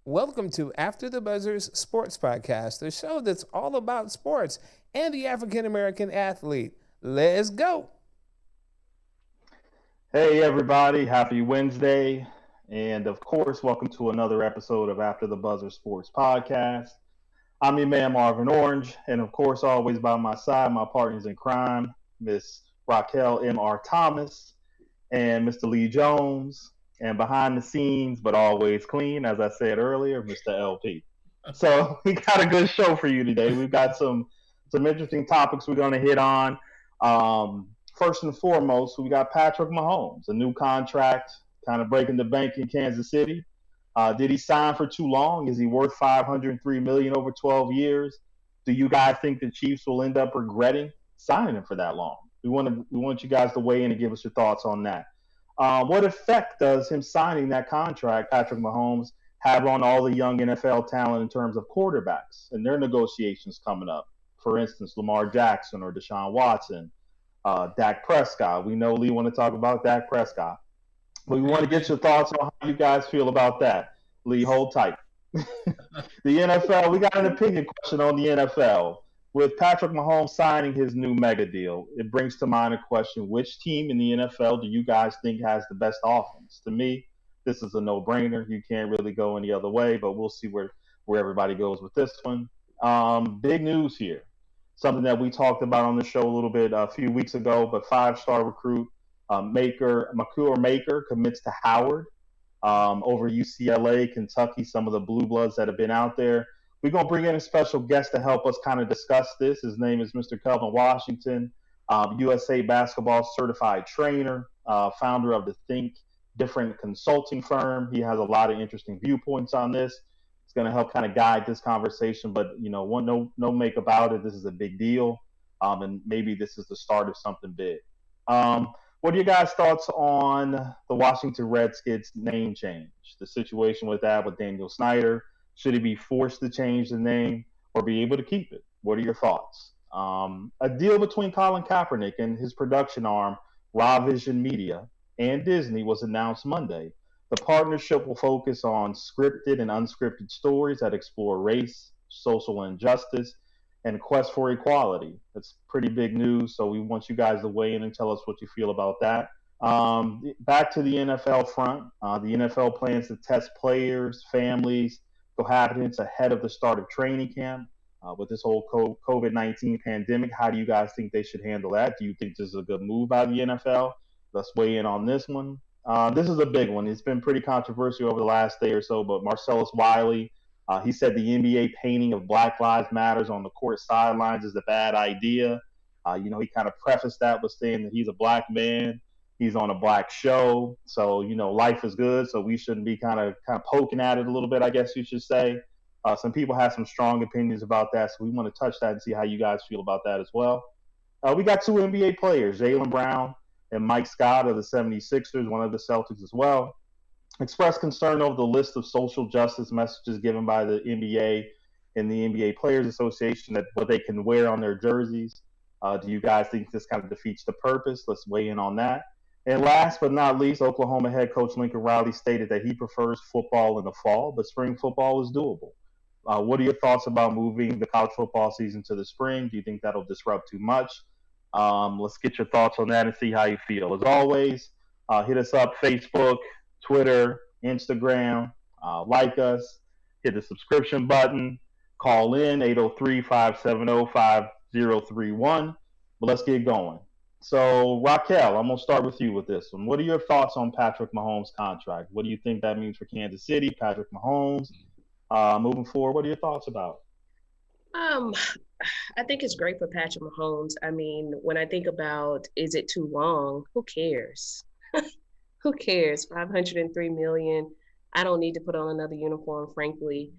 Welcome to After the Buzzers Sports Podcast, the show that's all about sports and the African American athlete. Let's go. Hey, everybody, happy Wednesday. And of course, welcome to another episode of After the Buzzer Sports Podcast. I'm your man, Marvin Orange. And of course, always by my side, my partners in crime, Miss Raquel M.R. Thomas and Mr. Lee Jones. And behind the scenes, but always clean, as I said earlier, Mr. LP. So we got a good show for you today. We've got some interesting topics we're going to hit on. First and foremost, we got Patrick Mahomes, a new contract, kind of breaking the bank in Kansas City. Did he sign for too long? Is he worth 503 million over 12 years? Do you guys think the Chiefs will end up regretting signing him for that long? We want you guys to weigh in and give us your thoughts on that. What effect does him signing that contract, Patrick Mahomes, have on all the young NFL talent in terms of quarterbacks and their negotiations coming up? For instance, Lamar Jackson or Deshaun Watson, Dak Prescott. We know Lee want to talk about Dak Prescott. But we want to get your thoughts on how you guys feel about that. Lee, hold tight. The NFL, we got an opinion question on the NFL. With Patrick Mahomes signing his new mega deal, it brings to mind a question: which team in the NFL do you guys think has the best offense? To me, this is a no-brainer. You can't really go any other way, but we'll see where everybody goes with this one. Big news here. Something that we talked about on the show a little bit a few weeks ago, but five-star recruit Makur Maker commits to Howard over UCLA, Kentucky, some of the blue bloods that have been out there. We're going to bring in a special guest to help us kind of discuss this. His name is Mr. Kelvin Washington, USA basketball certified trainer, founder of the Think Different consulting firm. He has a lot of interesting viewpoints on this. It's going to help kind of guide this conversation, but no make about it. This is a big deal, and maybe this is the start of something big. What are you guys' thoughts on the Washington Redskins name change? The situation with that with Daniel Snyder. Should he be forced to change the name or be able to keep it? What are your thoughts? A deal between Colin Kaepernick and his production arm, Raw Vision Media, and Disney was announced Monday. The partnership will focus on scripted and unscripted stories that explore race, social injustice, and quest for equality. That's pretty big news, so we want you guys to weigh in and tell us what you feel about that. Back to the NFL front. The NFL plans to test players, families, cohabitants ahead of the start of training camp. With this whole COVID-19 pandemic, how do you guys think they should handle that? Do you think this is a good move by the NFL? Let's weigh in on this one. This is a big one. It's been pretty controversial over the last day or so, but Marcellus Wiley, he said the NBA painting of Black Lives Matters on the court sidelines is a bad idea. He kind of prefaced that with saying that he's a black man. He's on a black show, so life is good. So we shouldn't be kind of poking at it a little bit, I guess you should say. Some people have some strong opinions about that, so we want to touch that and see how you guys feel about that as well. We got two NBA players, Jaylen Brown and Mike Scott of the 76ers, one of the Celtics as well, expressed concern over the list of social justice messages given by the NBA and the NBA Players Association that what they can wear on their jerseys. Do you guys think this kind of defeats the purpose? Let's weigh in on that. And last but not least, Oklahoma head coach Lincoln Riley stated that he prefers football in the fall, but spring football is doable. What are your thoughts about moving the college football season to the spring? Do you think that'll disrupt too much? Let's get your thoughts on that and see how you feel. As always, hit us up, Facebook, Twitter, Instagram, like us, hit the subscription button, call in 803-570-5031. But let's get going. So, Raquel, I'm going to start with you with this one. What are your thoughts on Patrick Mahomes' contract? What do you think that means for Kansas City, Patrick Mahomes? Moving forward, what are your thoughts about? Um, I think it's great for Patrick Mahomes. I mean, when I think about is it too long? Who cares? Who cares? 503 million. I don't need to put on another uniform, frankly.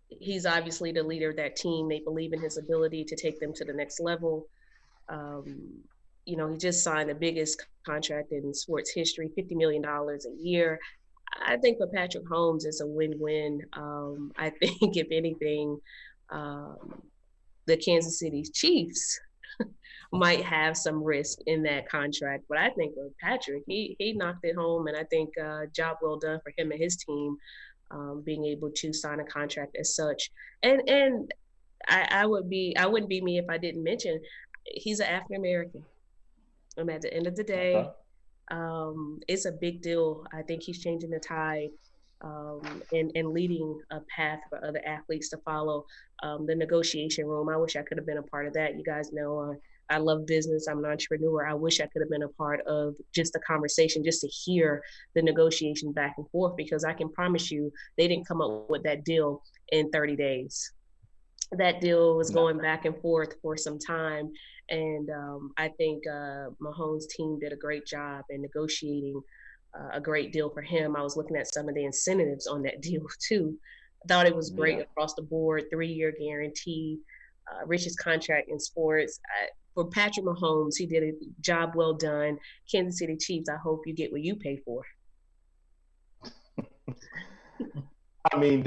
He's obviously the leader of that team. They believe in his ability to take them to the next level. He just signed the biggest contract in sports history, $50 million a year. I think for Patrick Mahomes, it's a win-win. I think, if anything, the Kansas City Chiefs might have some risk in that contract. But I think with Patrick, he knocked it home, and I think job well done for him and his team, being able to sign a contract as such. And I wouldn't be me if I didn't mention he's an African American. At the end of the day, it's a big deal. I think he's changing the tide, and leading a path for other athletes to follow. The negotiation room, I wish I could have been a part of that. You guys know I love business. I'm an entrepreneur. I wish I could have been a part of just the conversation, just to hear the negotiation back and forth, because I can promise you they didn't come up with that deal in 30 days. That deal was going back and forth for some time. And I think Mahomes' team did a great job in negotiating a great deal for him. I was looking at some of the incentives on that deal too. I thought it was great across the board, 3-year guarantee, richest contract in sports. For Patrick Mahomes, he did a job well done. Kansas City Chiefs, I hope you get what you pay for. I mean,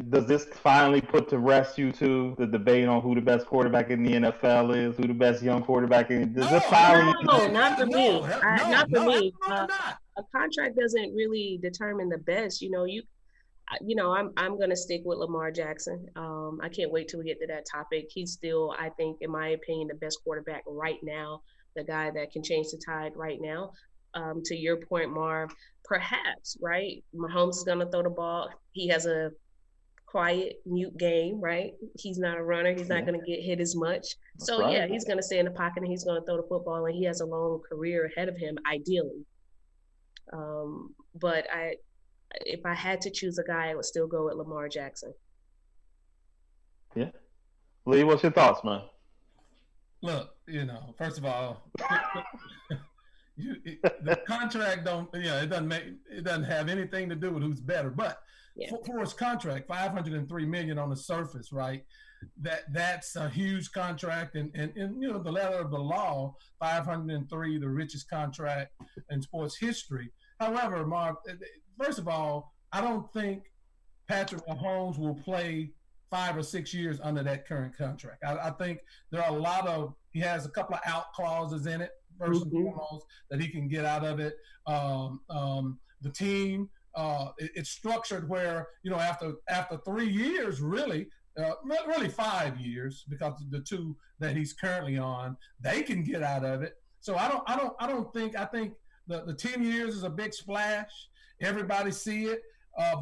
does this finally put to rest you two the debate on who the best quarterback in the NFL is, who the best young quarterback is? Does this finally? No, not for me. Not for me. A contract doesn't really determine the best. I'm gonna stick with Lamar Jackson. I can't wait till we get to that topic. He's still, I think, in my opinion, the best quarterback right now. The guy that can change the tide right now. To your point, Marv, perhaps, right? Mahomes is going to throw the ball. He has a quiet, mute game, right? He's not a runner. He's not going to get hit as much. That's right. He's going to stay in the pocket and he's going to throw the football, and he has a long career ahead of him, ideally. But if I had to choose a guy, I would still go with Lamar Jackson. Yeah. Lee, what's your thoughts, man? Look, first of all, the contract it doesn't have anything to do with who's better, but for his contract, $503 million on the surface, right? That's a huge contract, and the letter of the law, 503, the richest contract in sports history. However, Mark, first of all, I don't think Patrick Mahomes will play 5 or 6 years under that current contract. I think there are he has a couple of out clauses in it. First and foremost, that he can get out of it. The team, it's structured where, after 3 years, really 5 years, because the 2 that he's currently on, they can get out of it. So I think the 10 years is a big splash. Everybody see it,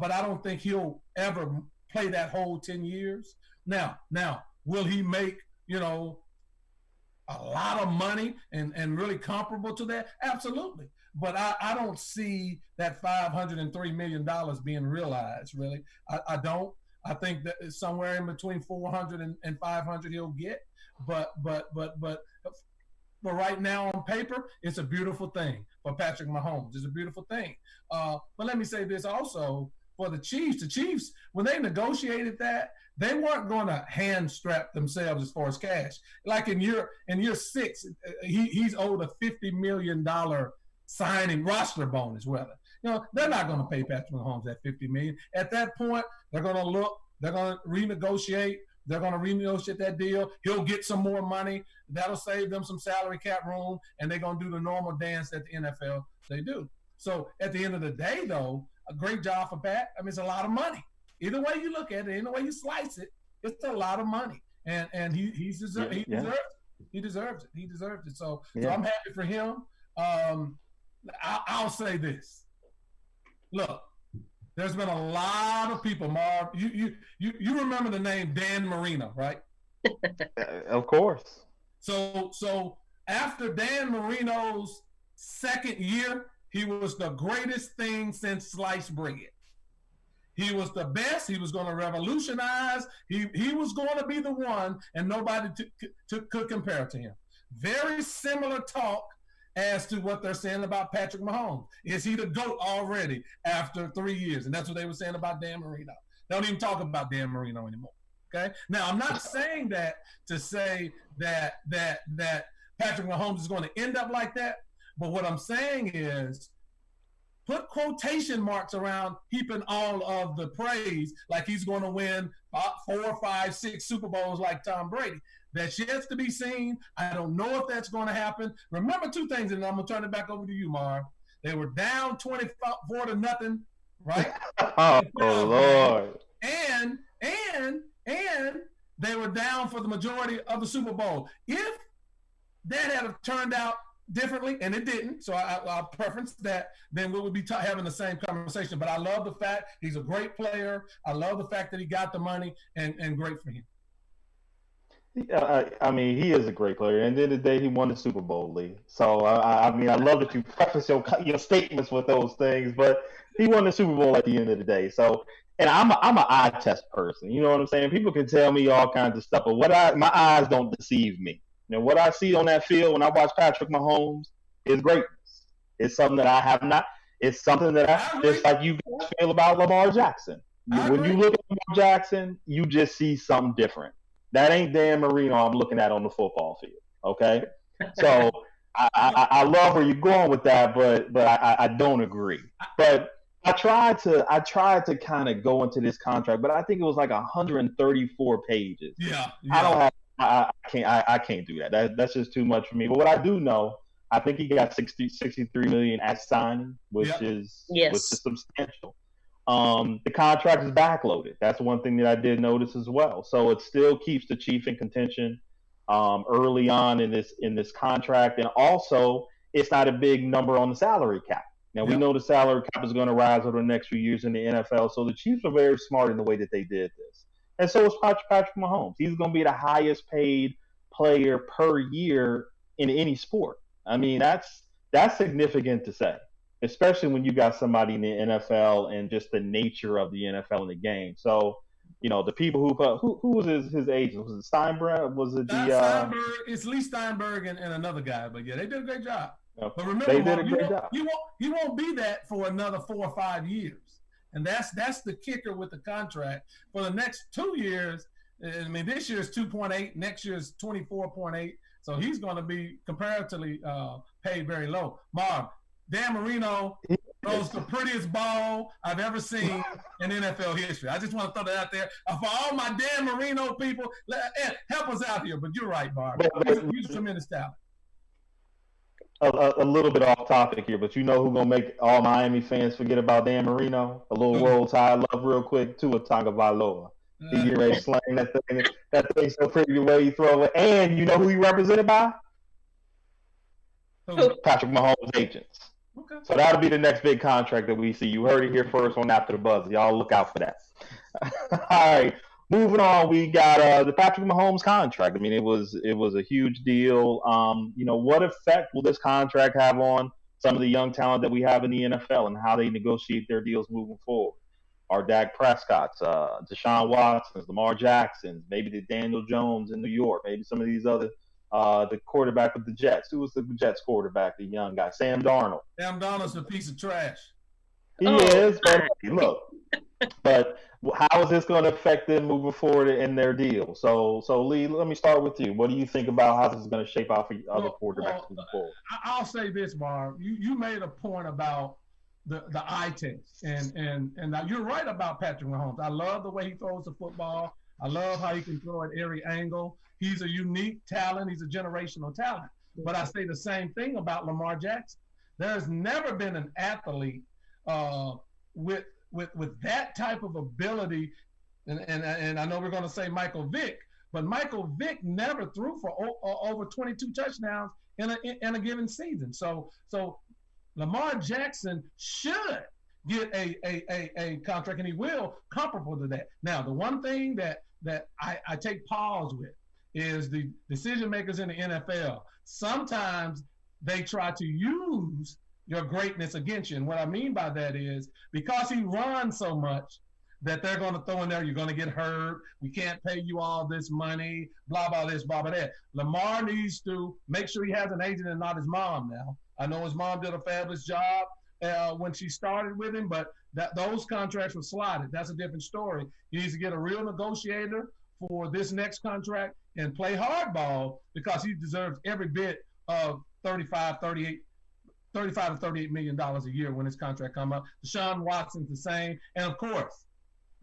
but I don't think he'll ever play that whole 10 years. Now, will he make, a lot of money and really comparable to that? Absolutely. But I don't see that $503 million being realized, really. I don't. I think that it's somewhere in between 400 and 500 he'll get. But right now on paper, it's a beautiful thing for Patrick Mahomes. It's a beautiful thing. But let me say this also for the Chiefs, when they negotiated that, they weren't going to hand strap themselves as far as cash. Like in year 6, he's owed a $50 million signing roster bonus. They're not going to pay Patrick Mahomes that $50 million. At that point, they're going to renegotiate. They're going to renegotiate that deal. He'll get some more money. That'll save them some salary cap room, and they're going to do the normal dance that the NFL they do. So at the end of the day, though, a great job for Pat. I mean, it's a lot of money. Either way you look at it, either way you slice it, it's a lot of money, and he deserves it. So I'm happy for him. I'll say this. Look, there's been a lot of people, Marv. You remember the name Dan Marino, right? Of course. So after Dan Marino's second year, he was the greatest thing since sliced bread. He was the best. He was going to revolutionize. He was going to be the one, and nobody could compare to him. Very similar talk as to what they're saying about Patrick Mahomes. Is he the GOAT already after 3 years? And that's what they were saying about Dan Marino. They don't even talk about Dan Marino anymore. Okay. Now, I'm not saying that to say that Patrick Mahomes is going to end up like that. But what I'm saying is put quotation marks around heaping all of the praise, like he's going to win 4, 5, 6 Super Bowls like Tom Brady. That's yet to be seen. I don't know if that's going to happen. Remember 2 things, and I'm going to turn it back over to you, Marv. They were down 24-0, right? Oh, Lord. And they were down for the majority of the Super Bowl. If that had turned out differently, and it didn't, so I'll preference that, then we would be having the same conversation. But I love the fact he's a great player. I love the fact that he got the money, and great for him. I mean, he is a great player. And at the end of the day, he won the Super Bowl, Lee. So, I mean, I love that you preface your statements with those things, but he won the Super Bowl at the end of the day. So, and I'm an eye test person. You know what I'm saying? People can tell me all kinds of stuff, but my eyes don't deceive me. You know, what I see on that field when I watch Patrick Mahomes is greatness. It's something that I have not. It's something that I just like you guys feel about Lamar Jackson. When you look at Lamar Jackson, you just see something different. That ain't Dan Marino I'm looking at on the football field. Okay, so I love where you're going with that, but I don't agree. But I tried to kind of go into this contract, but I think it was like 134 pages. Yeah. I can't do that. That's just too much for me. But what I do know, I think he got 63 million at signing, which is substantial. The contract is backloaded. That's one thing that I did notice as well. So it still keeps the Chiefs in contention early on in this contract, and also it's not a big number on the salary cap. Now we know the salary cap is going to rise over the next few years in the NFL. So the Chiefs are very smart in the way that they did this, and so is Patrick Mahomes. He's going to be the highest paid player per year in any sport. I mean, that's significant to say, especially when you got somebody in the NFL and just the nature of the NFL in the game. So, you know, the people who was his agent? Was it Steinberg? Was it Steinberg? It's Lee Steinberg and another guy. But yeah, they did a great job. But remember, they did a great job. He won't be that for another 4 or 5 years, and that's the kicker with the contract. For the next 2 years, I mean, this year is 2.8, next year is 24.8. So he's going to be comparatively paid very low. Marv, Dan Marino throws the prettiest ball I've ever seen in NFL history. I just want to throw that out there. For all my Dan Marino people, help us out here. But you're right, Marv. He's a tremendous talent. A little bit off topic here, but you know who's going to make all Miami fans forget about Dan Marino? A little Roll Tide love real quick, Tua Tagovailoa. He get ready to slang that thing so pretty the way he throw it. And you know who he represented by? Patrick Mahomes' agents. Okay. So that'll be the next big contract that we see. You heard it here first on After the Buzz. Y'all look out for that. All right, moving on. We got the Patrick Mahomes contract. I mean, it was a huge deal. You know, what effect will this contract have on some of the young talent that we have in the NFL and how they negotiate their deals moving forward? Our Dak Prescott's, Deshaun Watson's, Lamar Jackson's, maybe the Daniel Jones in New York, maybe some of these other, the quarterback of the Jets. Who was the Jets quarterback, the young guy? Sam Darnold. Sam Darnold's a piece of trash. He is, but look. But how is this going to affect them moving forward in their deal? So Lee, let me start with you. What do you think about how this is going to shape out for other quarterbacks moving forward? I'll say this, Marv. You made a point about the eye test, and you're right about Patrick Mahomes. I love the way he throws the football. I love how he can throw at every angle. He's a unique talent. He's a generational talent. But I say the same thing about Lamar Jackson. There's never been an athlete with that type of ability, and I know we're going to say Michael Vick, but Michael Vick never threw for over 22 touchdowns in a given season. So Lamar Jackson should get a contract, and he will, comparable to that. Now, the one thing that I take pause with is the decision makers in the NFL. Sometimes they try to use your greatness against you. And what I mean by that is because he runs so much that they're going to throw in there, you're going to get hurt, we can't pay you all this money, blah, blah, this, blah, blah, that. Lamar needs to make sure he has an agent and not his mom now. I know his mom did a fabulous job when she started with him, but those contracts were slotted. That's a different story. He needs to get a real negotiator for this next contract and play hardball because he deserves every bit of 35, 38, $35 to $38 million a year when his contract come up. Deshaun Watson's the same. And of course,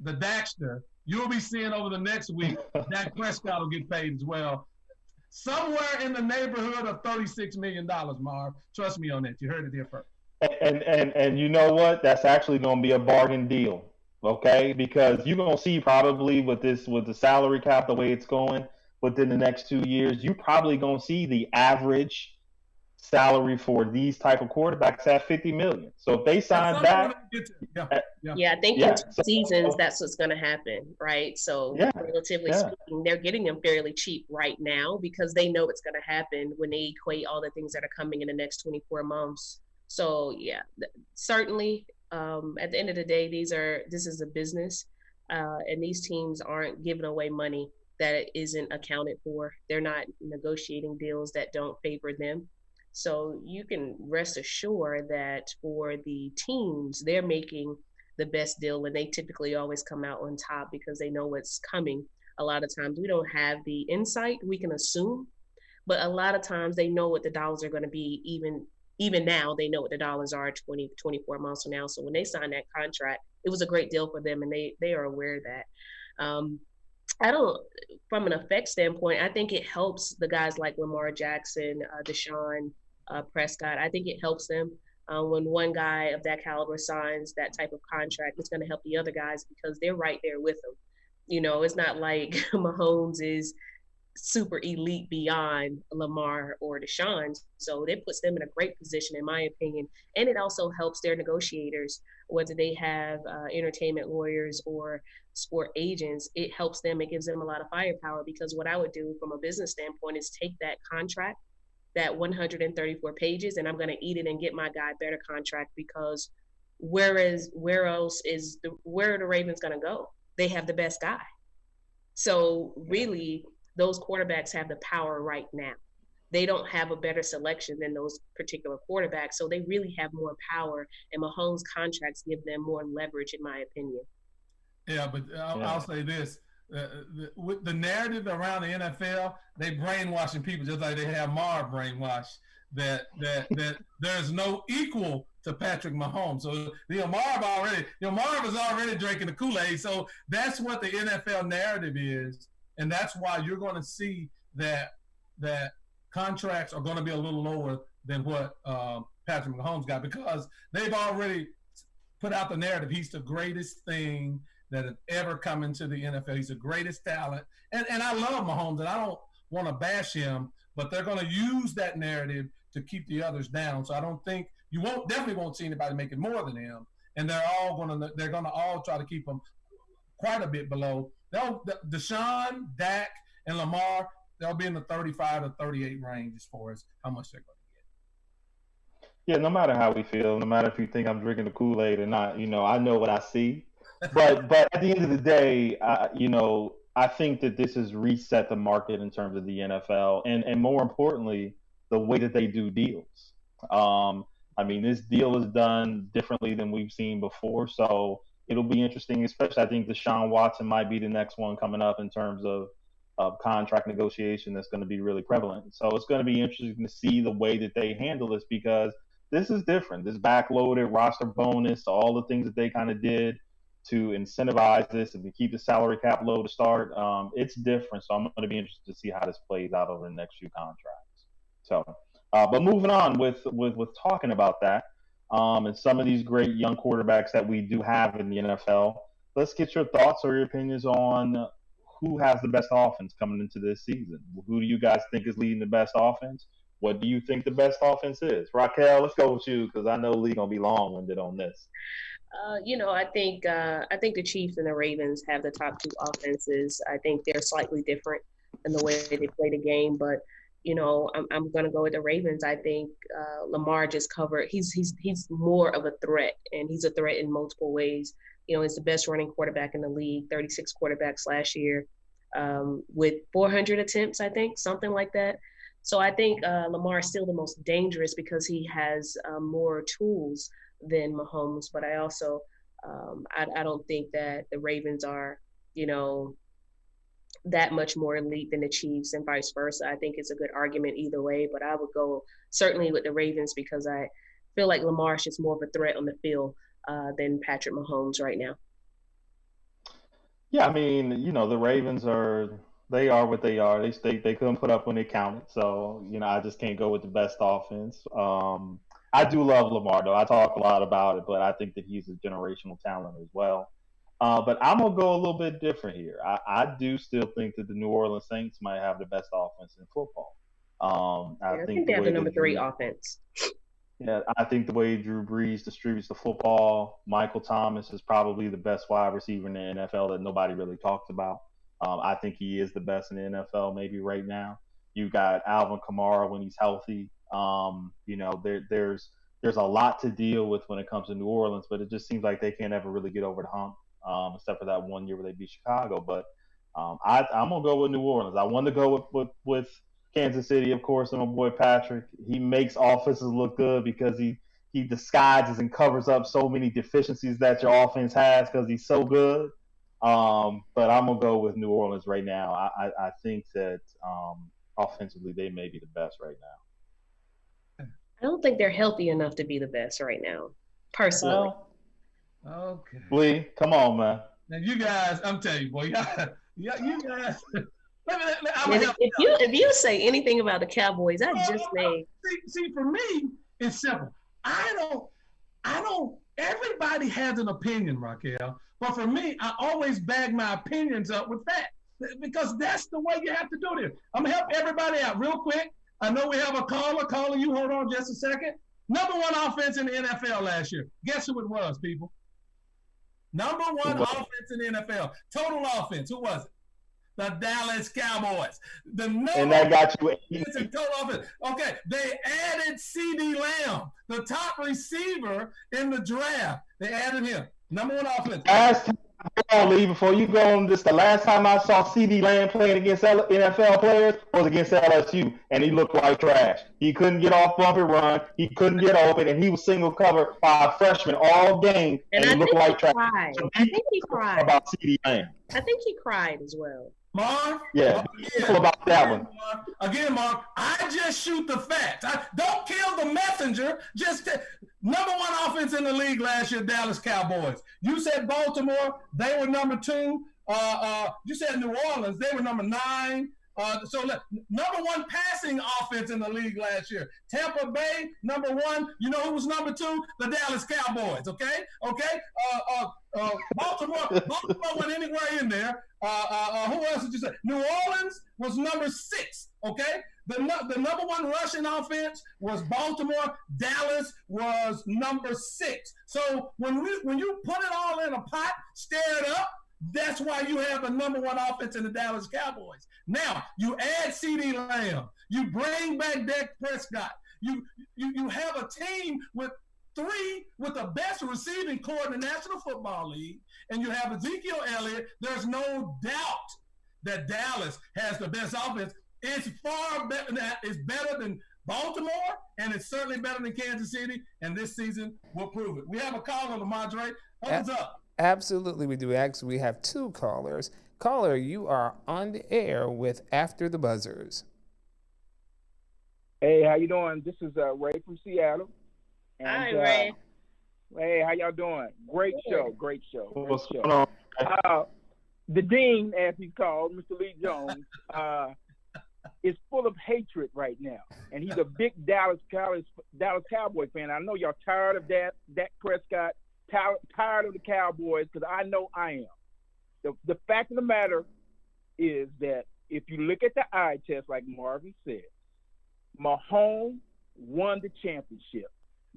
the Daxter, you'll be seeing over the next week, Dak Prescott will get paid as well. Somewhere in the neighborhood of $36 million, Marv. Trust me on that. You heard it here first. And you know what? That's actually going to be a bargain deal, okay? Because you're going to see probably with the salary cap the way it's going within the next 2 years, you're probably going to see the average salary for these type of quarterbacks at $50 million. So if they sign back, I think in 2 seasons that's what's going to happen, right? So relatively speaking, they're getting them fairly cheap right now because they know it's going to happen when they equate all the things that are coming in the next 24 months. So certainly at the end of the day, this is a business, and these teams aren't giving away money that isn't accounted for. They're not negotiating deals that don't favor them. So you can rest assured that for the teams, they're making the best deal, and they typically always come out on top because they know what's coming. A lot of times we don't have the insight, we can assume, but a lot of times they know what the dollars are going to be. Even now, they know what the dollars are 24 months from now. So when they signed that contract, it was a great deal for them, and they are aware of that. From an effect standpoint, I think it helps the guys like Lamar Jackson, Deshaun, Prescott. I think it helps them when one guy of that caliber signs that type of contract. It's going to help the other guys because they're right there with them. It's not like Mahomes is super elite beyond Lamar or Deshaun. So it puts them in a great position, in my opinion. And it also helps their negotiators, whether they have entertainment lawyers or sport agents. It helps them. It gives them a lot of firepower because what I would do from a business standpoint is take that contract, that 134 pages, and I'm going to eat it and get my guy better contract because where are the Ravens going to go? They have the best guy. So really, those quarterbacks have the power right now. They don't have a better selection than those particular quarterbacks. So they really have more power, and Mahomes' contracts give them more leverage, in my opinion. Yeah, but I'll say this. With the narrative around the NFL, they brainwashing people just like they have Marv brainwashed that there's no equal to Patrick Mahomes. So Marv is already drinking the Kool-Aid. So that's what the NFL narrative is, and that's why you're going to see that contracts are going to be a little lower than what Patrick Mahomes got because they've already put out the narrative. He's the greatest thing that have ever come into the NFL. He's the greatest talent. And I love Mahomes, and I don't want to bash him, but they're going to use that narrative to keep the others down. So I don't think – definitely won't see anybody making more than him. And they're going to all try to keep him quite a bit below. Deshaun, Dak, and Lamar, they'll be in the 35 to 38 range as far as how much they're going to get. Yeah, no matter how we feel, no matter if you think I'm drinking the Kool-Aid or not, I know what I see. But at the end of the day, I think that this has reset the market in terms of the NFL and more importantly, the way that they do deals. This deal is done differently than we've seen before. So it'll be interesting, especially I think Deshaun Watson might be the next one coming up in terms of contract negotiation that's going to be really prevalent. So it's going to be interesting to see the way that they handle this because this is different. This backloaded roster bonus, all the things that they kind of did to incentivize this and to keep the salary cap low to start. It's different. So I'm going to be interested to see how this plays out over the next few contracts. So, but moving on with talking about that and some of these great young quarterbacks that we do have in the NFL, let's get your thoughts or your opinions on who has the best offense coming into this season. Who do you guys think is leading the best offense? What do you think the best offense is? Raquel, let's go with you because I know Lee going to be long-winded on this. I think the Chiefs and the Ravens have the top two offenses. I think they're slightly different in the way they play the game, but I'm going to go with the Ravens. I think Lamar just covered. He's more of a threat, and he's a threat in multiple ways. He's the best running quarterback in the league, 36 quarterbacks last year, with 400 attempts, I think, something like that. So I think Lamar is still the most dangerous because he has more tools than Mahomes. But I also I don't think that the Ravens are, that much more elite than the Chiefs and vice versa. I think it's a good argument either way, but I would go certainly with the Ravens because feel like Lamar's just more of a threat on the field than Patrick Mahomes right now. Yeah, I mean, the Ravens they are what they are. They couldn't put up when they counted. So, I just can't go with the best offense. I do love Lamar, though. I talk a lot about it, but I think that he's a generational talent as well. But I'm going to go a little bit different here. I do still think that the New Orleans Saints might have the best offense in football. I think they have the number 3 offense. Yeah, I think the way Drew Brees distributes the football, Michael Thomas is probably the best wide receiver in the NFL that nobody really talks about. I think he is the best in the NFL maybe right now. You've got Alvin Kamara when he's healthy. There's a lot to deal with when it comes to New Orleans, but it just seems like they can't ever really get over the hump, except for that one year where they beat Chicago. But I'm going to go with New Orleans. I want to go with Kansas City, of course, and my boy Patrick. He makes offenses look good because he disguises and covers up so many deficiencies that your offense has because he's so good. But I'm going to go with New Orleans right now. I think that offensively they may be the best right now. I don't think they're healthy enough to be the best right now, personally. Okay. Lee, come on, man. Now you guys, I'm telling you, boy, you guys. If you say anything about the Cowboys, I just may. See, for me, it's simple. I don't. Everybody has an opinion, Raquel, but for me, I always bag my opinions up with facts because that's the way you have to do this. I'm gonna help everybody out real quick. I know we have a caller. Caller, you hold on just a second. Number 1 offense in the NFL last year. Guess who it was, people? Number 1 offense in the NFL. Total offense. Who was it? The Dallas Cowboys. And that got you. Total offense. Okay, they added CeeDee Lamb, the top receiver in the draft. They added him. Number 1 offense. Last time, Lee, before you go on this, the last time I saw CeeDee Lamb playing against NFL players was against LSU, and he looked like trash. He couldn't get off bump and run. He couldn't get open, and he was single covered by a freshman all game, and he looked like trash. So I think he cried. About CeeDee Lamb. I think he cried as well. Mark? Yeah, about that one. Again, Mark, I just shoot the facts. Don't kill the messenger. Number 1 offense in the league last year, Dallas Cowboys. You said Baltimore, they were number 2. You said New Orleans, they were number 9. Number 1 passing offense in the league last year. Tampa Bay, number 1. You know who was number 2? The Dallas Cowboys, okay? Baltimore went anywhere in there. Who else did you say? New Orleans was number 6, okay? The number 1 rushing offense was Baltimore. Dallas was number 6. So when you put it all in a pot, stir it up, that's why you have the number 1 offense in the Dallas Cowboys. Now, you add CeeDee Lamb. You bring back Dak Prescott. You have a team with the best receiving core in the National Football League, and you have Ezekiel Elliott. There's no doubt that Dallas has the best offense. It's far better. It's better than Baltimore, and it's certainly better than Kansas City, and this season will prove it. We have a caller to moderate. What's up? Absolutely, we do. Actually, we have 2 callers. Caller, you are on the air with After the Buzzers. Hey, how you doing? This is Ray from Seattle. And, hi, Ray. Hey, how y'all doing? Great show. What's going on? The Dean, as he's called, Mr. Lee Jones, is full of hatred right now, and he's a big Dallas Cowboy fan. I know y'all tired of Dak Prescott, tired of the Cowboys, because I know I am. The fact of the matter is that if you look at the eye test, like Marvin said, Mahomes won the championship.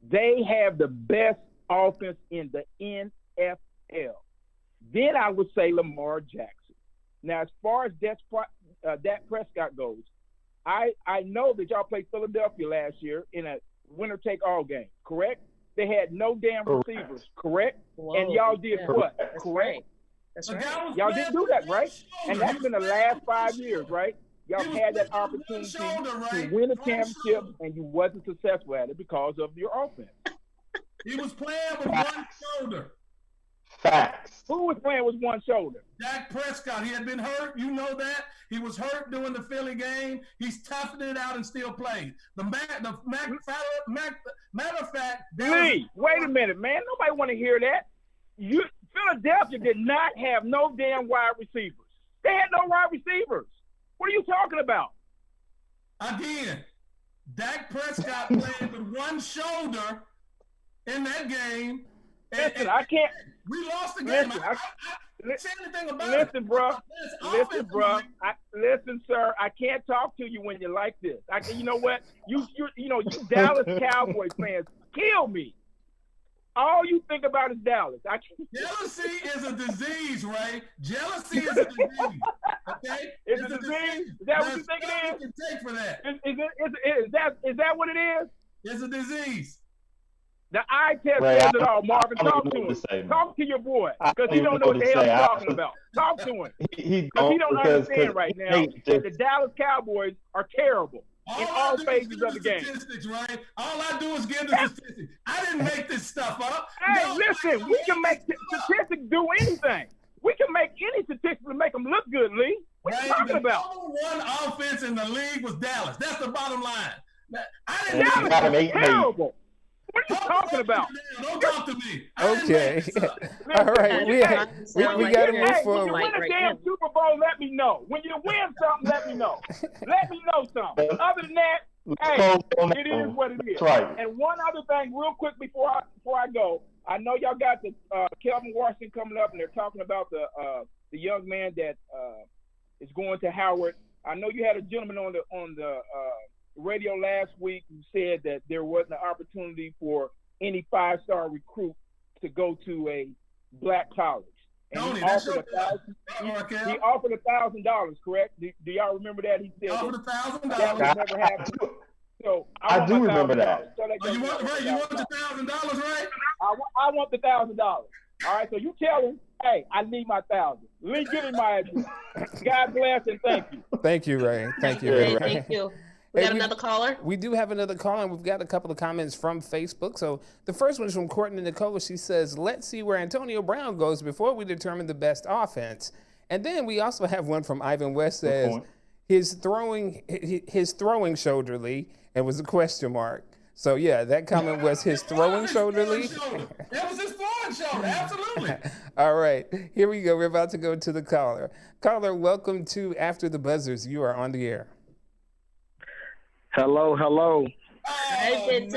They have the best offense in the NFL. Then I would say Lamar Jackson. Now, as far as Dak Prescott goes, I know that y'all played Philadelphia last year in a winner-take-all game, correct? They had no damn receivers, correct? Whoa, and y'all did what? That's correct? Right. That's right. Y'all didn't do that, right? And that's been the last 5 years, right? Y'all had that opportunity to win a championship, and you wasn't successful at it because of your offense. He was playing with one shoulder. Facts. Who was playing with one shoulder? Dak Prescott. He had been hurt. You know that. He was hurt during the Philly game. He's toughened it out and still played. The Matter of fact, Lee, wait a minute, man. Nobody want to hear that. Philadelphia did not have no damn wide receivers. They had no wide receivers. What are you talking about? Again, Dak Prescott played with one shoulder in that game. Listen, I can't. We lost the game. Listen, I say anything about listen, it. bro. Listen, sir. I can't talk to you when you're like this. You know what? You Dallas Cowboys fans kill me. All you think about is Dallas. Jealousy is a disease, Ray. Jealousy is a disease. Okay? It's a disease? Is that what you think it is? You can take for that. Is that what it is? It's a disease. The eye test says it all, Marvin. Talk to him. Talk to your boy, because he don't know what the hell he's talking about. Talk to him. Because he don't understand right now that the Dallas Cowboys are terrible in all phases of the game. Statistics, right? All I do is give the statistics. I didn't make this stuff up. Hey, listen, we can make statistics do anything. We can make any statistics to make them look good, Lee. What are you talking about? The number one offense in the league was Dallas. That's the bottom line. Dallas is terrible. What are you talking about? Don't talk to me. Okay. All right. We got to move forward. When you win a damn Super Bowl, let me know. When you win something, let me know. Let me know something. Other than that, hey, it is what it is. That's right. And one other thing, real quick before I go, I know y'all got the Kelvin Washington coming up, and they're talking about the young man that is going to Howard. I know you had a gentleman on the radio last week who said that there wasn't an opportunity for any 5-star recruit to go to a black college. And Tony, he offered $1,000, correct? Do y'all remember that? He said offered $1,000. That would never happen. So I do remember that. So you want the $1,000, right? I want the $1,000. All right, so you tell him, hey, I need my 1,000. Lee, give him my address. God bless and thank you. Thank you, Ray. Thank you, Ray. Thank you. We got another caller? We do have another caller, and we've got a couple of comments from Facebook. So the first one is from Courtney Nicole. She says, let's see where Antonio Brown goes before we determine the best offense. And then we also have one from Ivan West says, his throwing shoulder, Lee, and was a question mark. So, yeah, that comment was his throwing shoulder, Lee. That was his throwing shoulder, absolutely. All right, here we go. We're about to go to the caller. Caller, welcome to After the Buzzers. You are on the air. Hello. Oh, man,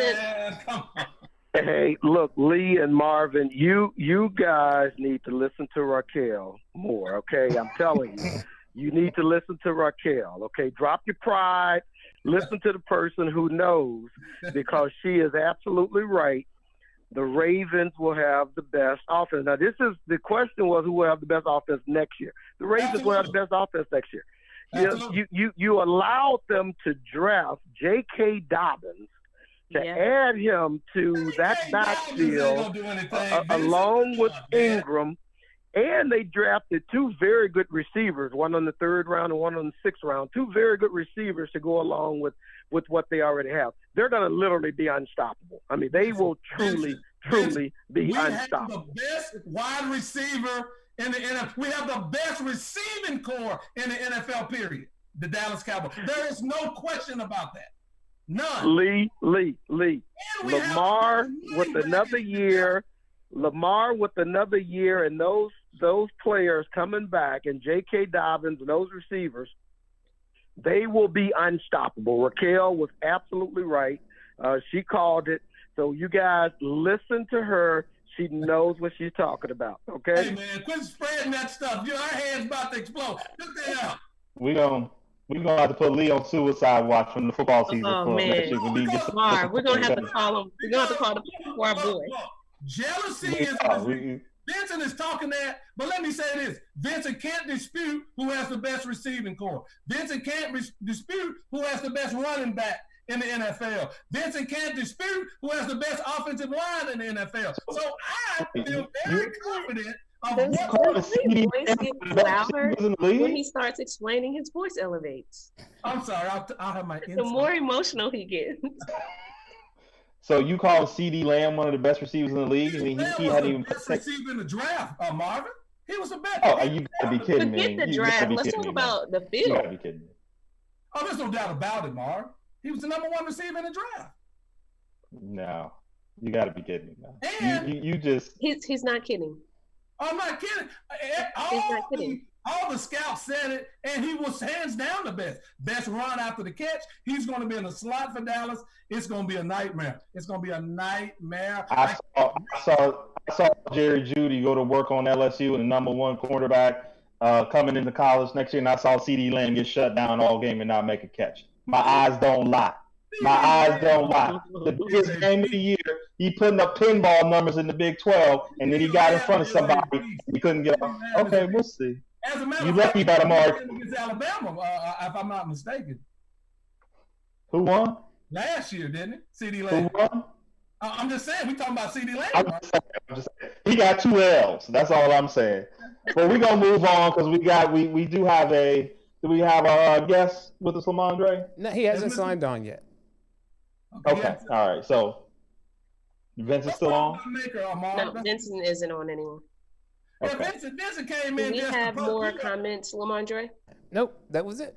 come on. Hey, look, Lee and Marvin, you guys need to listen to Raquel more, okay? I'm telling you. You need to listen to Raquel, okay? Drop your pride. Listen to the person who knows, because she is absolutely right. The Ravens will have the best offense. Now, the question was who will have the best offense next year. The Ravens will have the best offense next year. You allowed them to draft J.K. Dobbins to add him to that backfield along with Ingram, and they drafted 2 very good receivers, one on the 3rd round and one on the 6th round, 2 very good receivers to go along with what they already have. They're going to literally be unstoppable. I mean, they will truly be unstoppable. We have the best wide receiver in the NFL. We have the best receiving core in the NFL, period. The Dallas Cowboys. There is no question about that. None. Lee. Lamar with another year, and those players coming back, and J.K. Dobbins and those receivers, they will be unstoppable. Raquel was absolutely right. She called it. So you guys listen to her. She knows what she's talking about. Okay. Hey man, quit spreading that stuff. Our hands about to explode. Get that out. We're gonna have to put Lee on suicide watch when the football season comes. Man, we're gonna have to call him. We're gonna have to call our boy. Jealousy is. Vincent is talking that, but let me say this. Vincent can't dispute who has the best receiving core. Vincent can't dispute who has the best running back in the NFL. Vincent can't dispute who has the best offensive line in the NFL. So I feel very confident of what his voice gets louder when he starts explaining. His voice elevates. I'm sorry. I'll have my. The more emotional he gets. So you call CeeDee Lamb one of the best receivers in the league? I mean, he hadn't even the best receiver in the draft, Marvin. He was the best. Oh, you gotta be kidding me. Forget the draft. Let's talk about the field. You gotta be kidding me. Oh, there's no doubt about it, Marv. He was the number 1 receiver in the draft. No, you got to be kidding me, man. And You just. He's not kidding. I'm not kidding. He's not kidding. All the scouts said it, and he was hands down the best. Best run after the catch. He's going to be in the slot for Dallas. It's going to be a nightmare. It's going to be a nightmare. I saw Jerry Jeudy go to work on LSU and the number one quarterback coming into college next year, and I saw CeeDee Lamb get shut down all game and not make a catch. My eyes don't lie. My eyes don't lie. The biggest game of the year, he putting up pinball numbers in the Big 12, and then he got in front of somebody. He couldn't get off. Okay, we'll see. As a matter You of lucky fact, about Amari. against Alabama, if I'm not mistaken. Who won? Last year, didn't it? CeeDee Who Lamb. won? I'm just saying, we talking about CeeDee Lamb. I'm Right? just saying. He got 2 L's. That's all I'm saying. But we're gonna move on because we do have a. Do we have a guest with us, Lamondre? No, he hasn't signed on yet. Okay. All right. So Vincent's still on? No, Vincent isn't on anymore. Yeah, Okay. Vincent came Do in we just have to perk more you up. comments, Lamondre? Nope, that was it.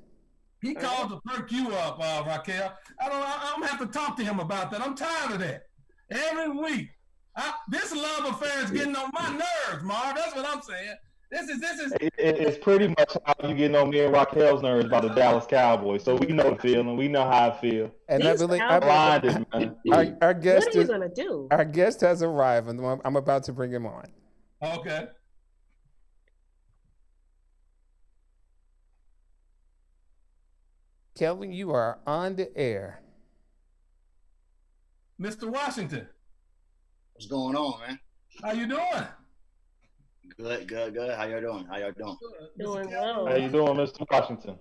He called to perk you up, Raquel. I'm gonna have to talk to him about that. I'm tired of that. Every week, this love affair is getting on my nerves, Marv. That's what I'm saying. This is. It's pretty much how you getting on me and Raquel's nerves about the Dallas Cowboys. So we know the feeling. We know how I feel. And These Blinded, man. our guest What are you gonna do? Our guest has arrived, and I'm about to bring him on. Okay. Kelvin, you are on the air. Mr. Washington, What's going on, man? how you doing? Good. How y'all doing? Doing well. How you doing, Mr. Washington?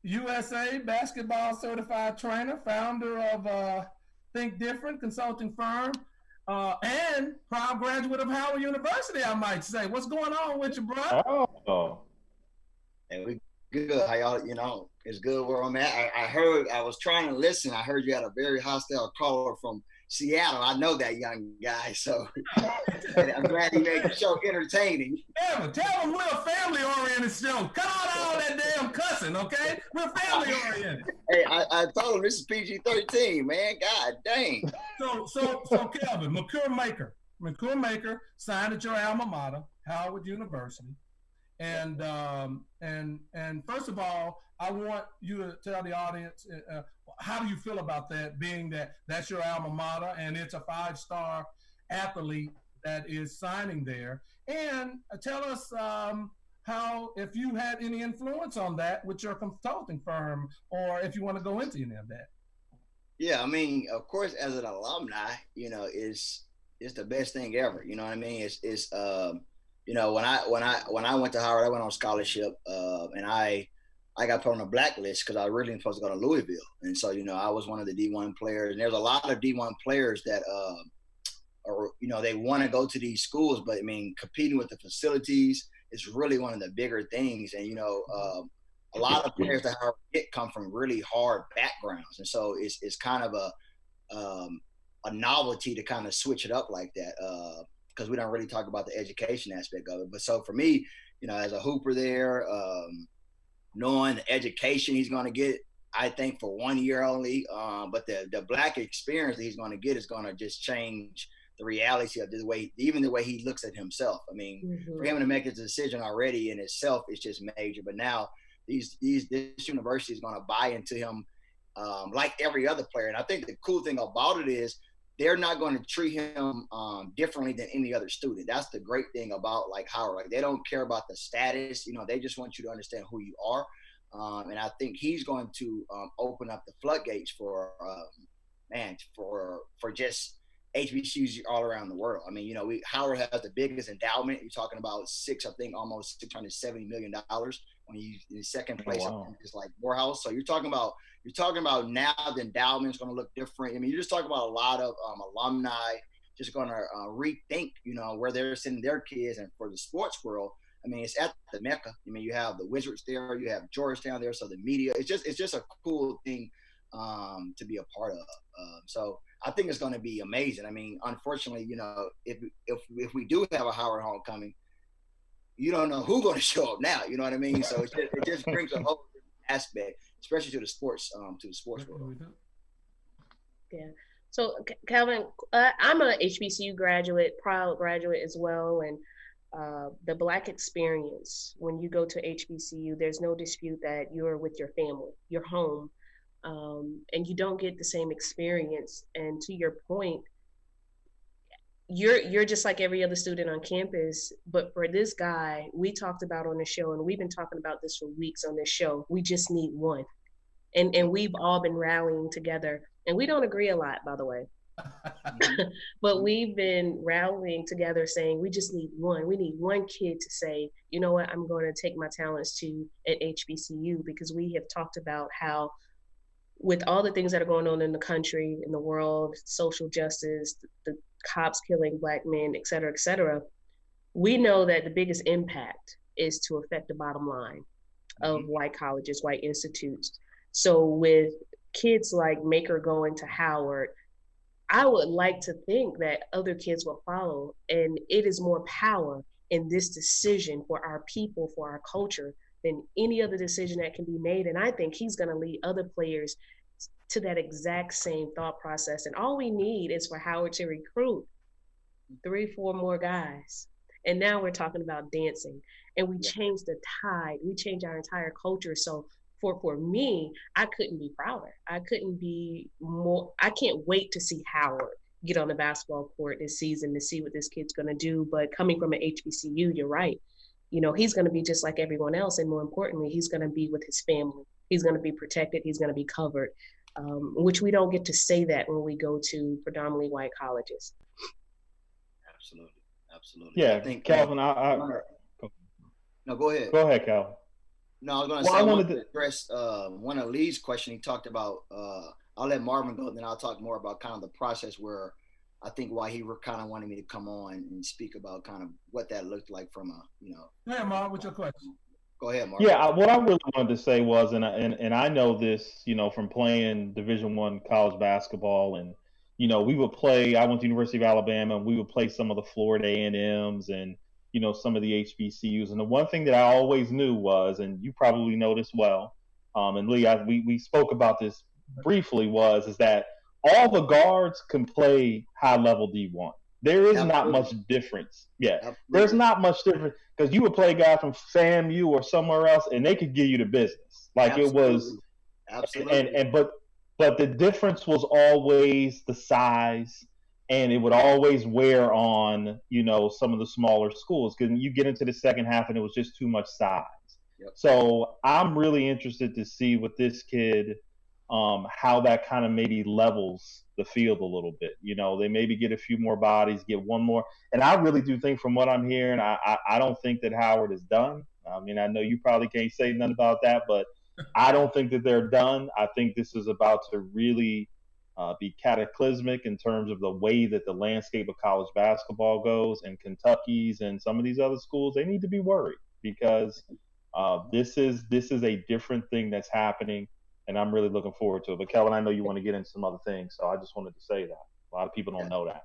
USA basketball certified trainer, founder of Think Different consulting firm, and proud graduate of Howard University, I might say. What's going on with you, bro? Oh. Hey, we good. How y'all, it's good where I'm at. I heard, I was trying to listen. I heard you had a very hostile caller from Seattle. I know that young guy, so I'm glad he made the show entertaining. Yeah, tell them we're a family-oriented show. Cut out all that damn cussing, okay? We're family-oriented. Hey, I told him this is PG-13, man. God dang. So Kelvin, McCure Maker signed at your alma mater, Howard University. And first of all, I want you to tell the audience, how do you feel about that, being that that's your alma mater and it's a 5-star athlete that is signing there? And tell us how, if you had any influence on that with your consulting firm, or if you want to go into any of that. Yeah, I mean, of course, as an alumni, it's the best thing ever. You know what I mean? It's when I went to Howard, I went on scholarship, and I got put on a blacklist because I really was supposed to go to Louisville, and so I was one of the D1 players, and there's a lot of D1 players that they want to go to these schools, but I mean, competing with the facilities is really one of the bigger things, and a lot of players that Howard get come from really hard backgrounds, and so it's kind of a novelty to kind of switch it up like that. Because we don't really talk about the education aspect of it. But so for me, as a hooper there, knowing the education he's going to get, I think for 1 year only, but the black experience that he's going to get is going to just change the reality of the way he looks at himself. I mean, for him to make his decision already in itself is just major. But now this university is going to buy into him like every other player. And I think the cool thing about it is, they're not going to treat him differently than any other student. That's the great thing about Howard. Like, they don't care about the status. They just want you to understand who you are. And I think he's going to open up the floodgates for just HBCUs all around the world. I mean, Howard has the biggest endowment. You're talking about almost $670 million when he's in second place. Oh, wow. It's like Morehouse. So you're talking about now the endowment's going to look different. I mean, you're just talking about a lot of alumni just going to rethink, where they're sending their kids. And for the sports world, I mean, it's at the Mecca. I mean, you have the Wizards there, you have Georgetown there. So the media, it's just a cool thing to be a part of. So I think it's going to be amazing. I mean, unfortunately, if we do have a Howard homecoming, you don't know who's going to show up now. You know what I mean? So it just brings a whole different aspect, especially to the sports world. Yeah. So, Calvin, I'm a HBCU graduate, proud graduate as well, and the Black experience, when you go to HBCU, there's no dispute that you're with your family, your home, and you don't get the same experience. And to your point, you're just like every other student on campus. But for this guy, we talked about on the show, and we've been talking about this for weeks on this show. We just need one, and we've all been rallying together, and we don't agree a lot, by the way. But we've been rallying together saying we just need one. We need one kid to say, you know what, I'm going to take my talents to at HBCU, because we have talked about how with all the things that are going on in the country, in the world, social justice, the cops killing Black men, et cetera, we know that the biggest impact is to affect the bottom line of white colleges, white institutes. So with kids like Maker going to Howard, I would like to think that other kids will follow, and it is more power in this decision for our people, for our culture, than any other decision that can be made. And I think he's going to lead other players to that exact same thought process. And all we need is for Howard to recruit 3-4 more guys. And now we're talking about dancing, and we changed the tide. We changed our entire culture. So for me, I couldn't be prouder. I couldn't be more. I can't wait to see Howard get on the basketball court this season to see what this kid's going to do. But coming from an HBCU, you're right. You know, he's going to be just like everyone else. And more importantly, he's going to be with his family. He's going to be protected. He's going to be covered, which we don't get to say that when we go to predominantly white colleges. Absolutely. Yeah, I think, Calvin, no, go ahead. Go ahead, Calvin. No, I was going to say, I wanted to address one of Lee's questions. He talked about, I'll let Marvin go, then I'll talk more about kind of the process where I think why he kind of wanted me to come on and speak about kind of what that looked like from a, you know. Yeah, Marvin, what's your question? Go ahead, Marvin. Yeah, what I really wanted to say was, and I know this, you know, from playing Division I college basketball, and you know, we would play. I went to University of Alabama, and we would play some of the Florida A&Ms and you know, some of the HBCUs. And the one thing that I always knew was, and you probably know this well, and Lee, we spoke about this briefly, is that all the guards can play high-level D1. There is not much difference. Yeah, there's not much difference, because you would play a guy from FAMU or somewhere else, and they could give you the business. Like it was, but the difference was always the size. And it would always wear on, you know, some of the smaller schools, because you get into the second half and it was just too much size. Yep. So I'm really interested to see with this kid, how that kind of maybe levels the field a little bit. You know, they maybe get a few more bodies, get one more. And I really do think, from what I'm hearing, I don't think that Howard is done. I mean, I know you probably can't say nothing about that, but I don't think that they're done. I think this is about to really be cataclysmic in terms of the way that the landscape of college basketball goes. And Kentucky's and some of these other schools, they need to be worried, because this is a different thing that's happening, and I'm really looking forward to it. But Kelvin, I know you want to get into some other things, so I just wanted to say that. A lot of people don't know that.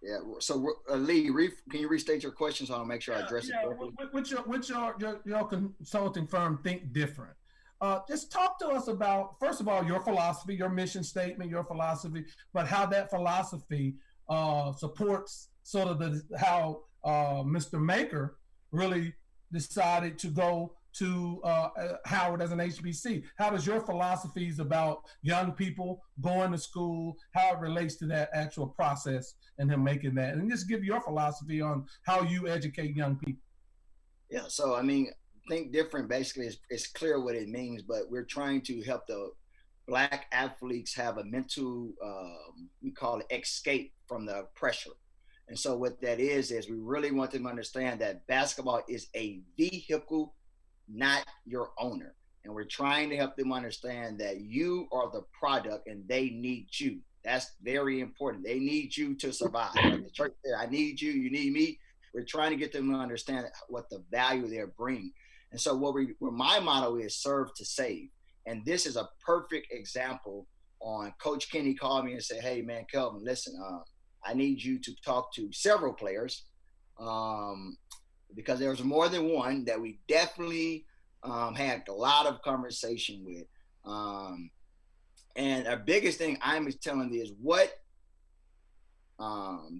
Yeah. So Lee, can you restate your question so I'll make sure I address it correctly? Which your consulting firm think different? Just talk to us about, first of all, your philosophy, your mission statement, your philosophy, but how that philosophy supports sort of how Mr. Maker really decided to go to Howard as an HBC. How does your philosophies about young people going to school, how it relates to that actual process and him making that? And just give your philosophy on how you educate young people. Yeah, so I mean, think different basically is clear what it means, but we're trying to help the Black athletes have a mental, we call it escape from the pressure. And so what that is we really want them to understand that basketball is a vehicle, not your owner. And we're trying to help them understand that you are the product and they need you. That's very important. They need you to survive. Like the church there, I need you, you need me. We're trying to get them to understand what the value they're bringing. And so where my motto is serve to save. And this is a perfect example on Coach Kenny called me and said, hey man, Kelvin, listen, I need you to talk to several players because there's more than one that we definitely had a lot of conversation with. And our biggest thing I'm telling you is what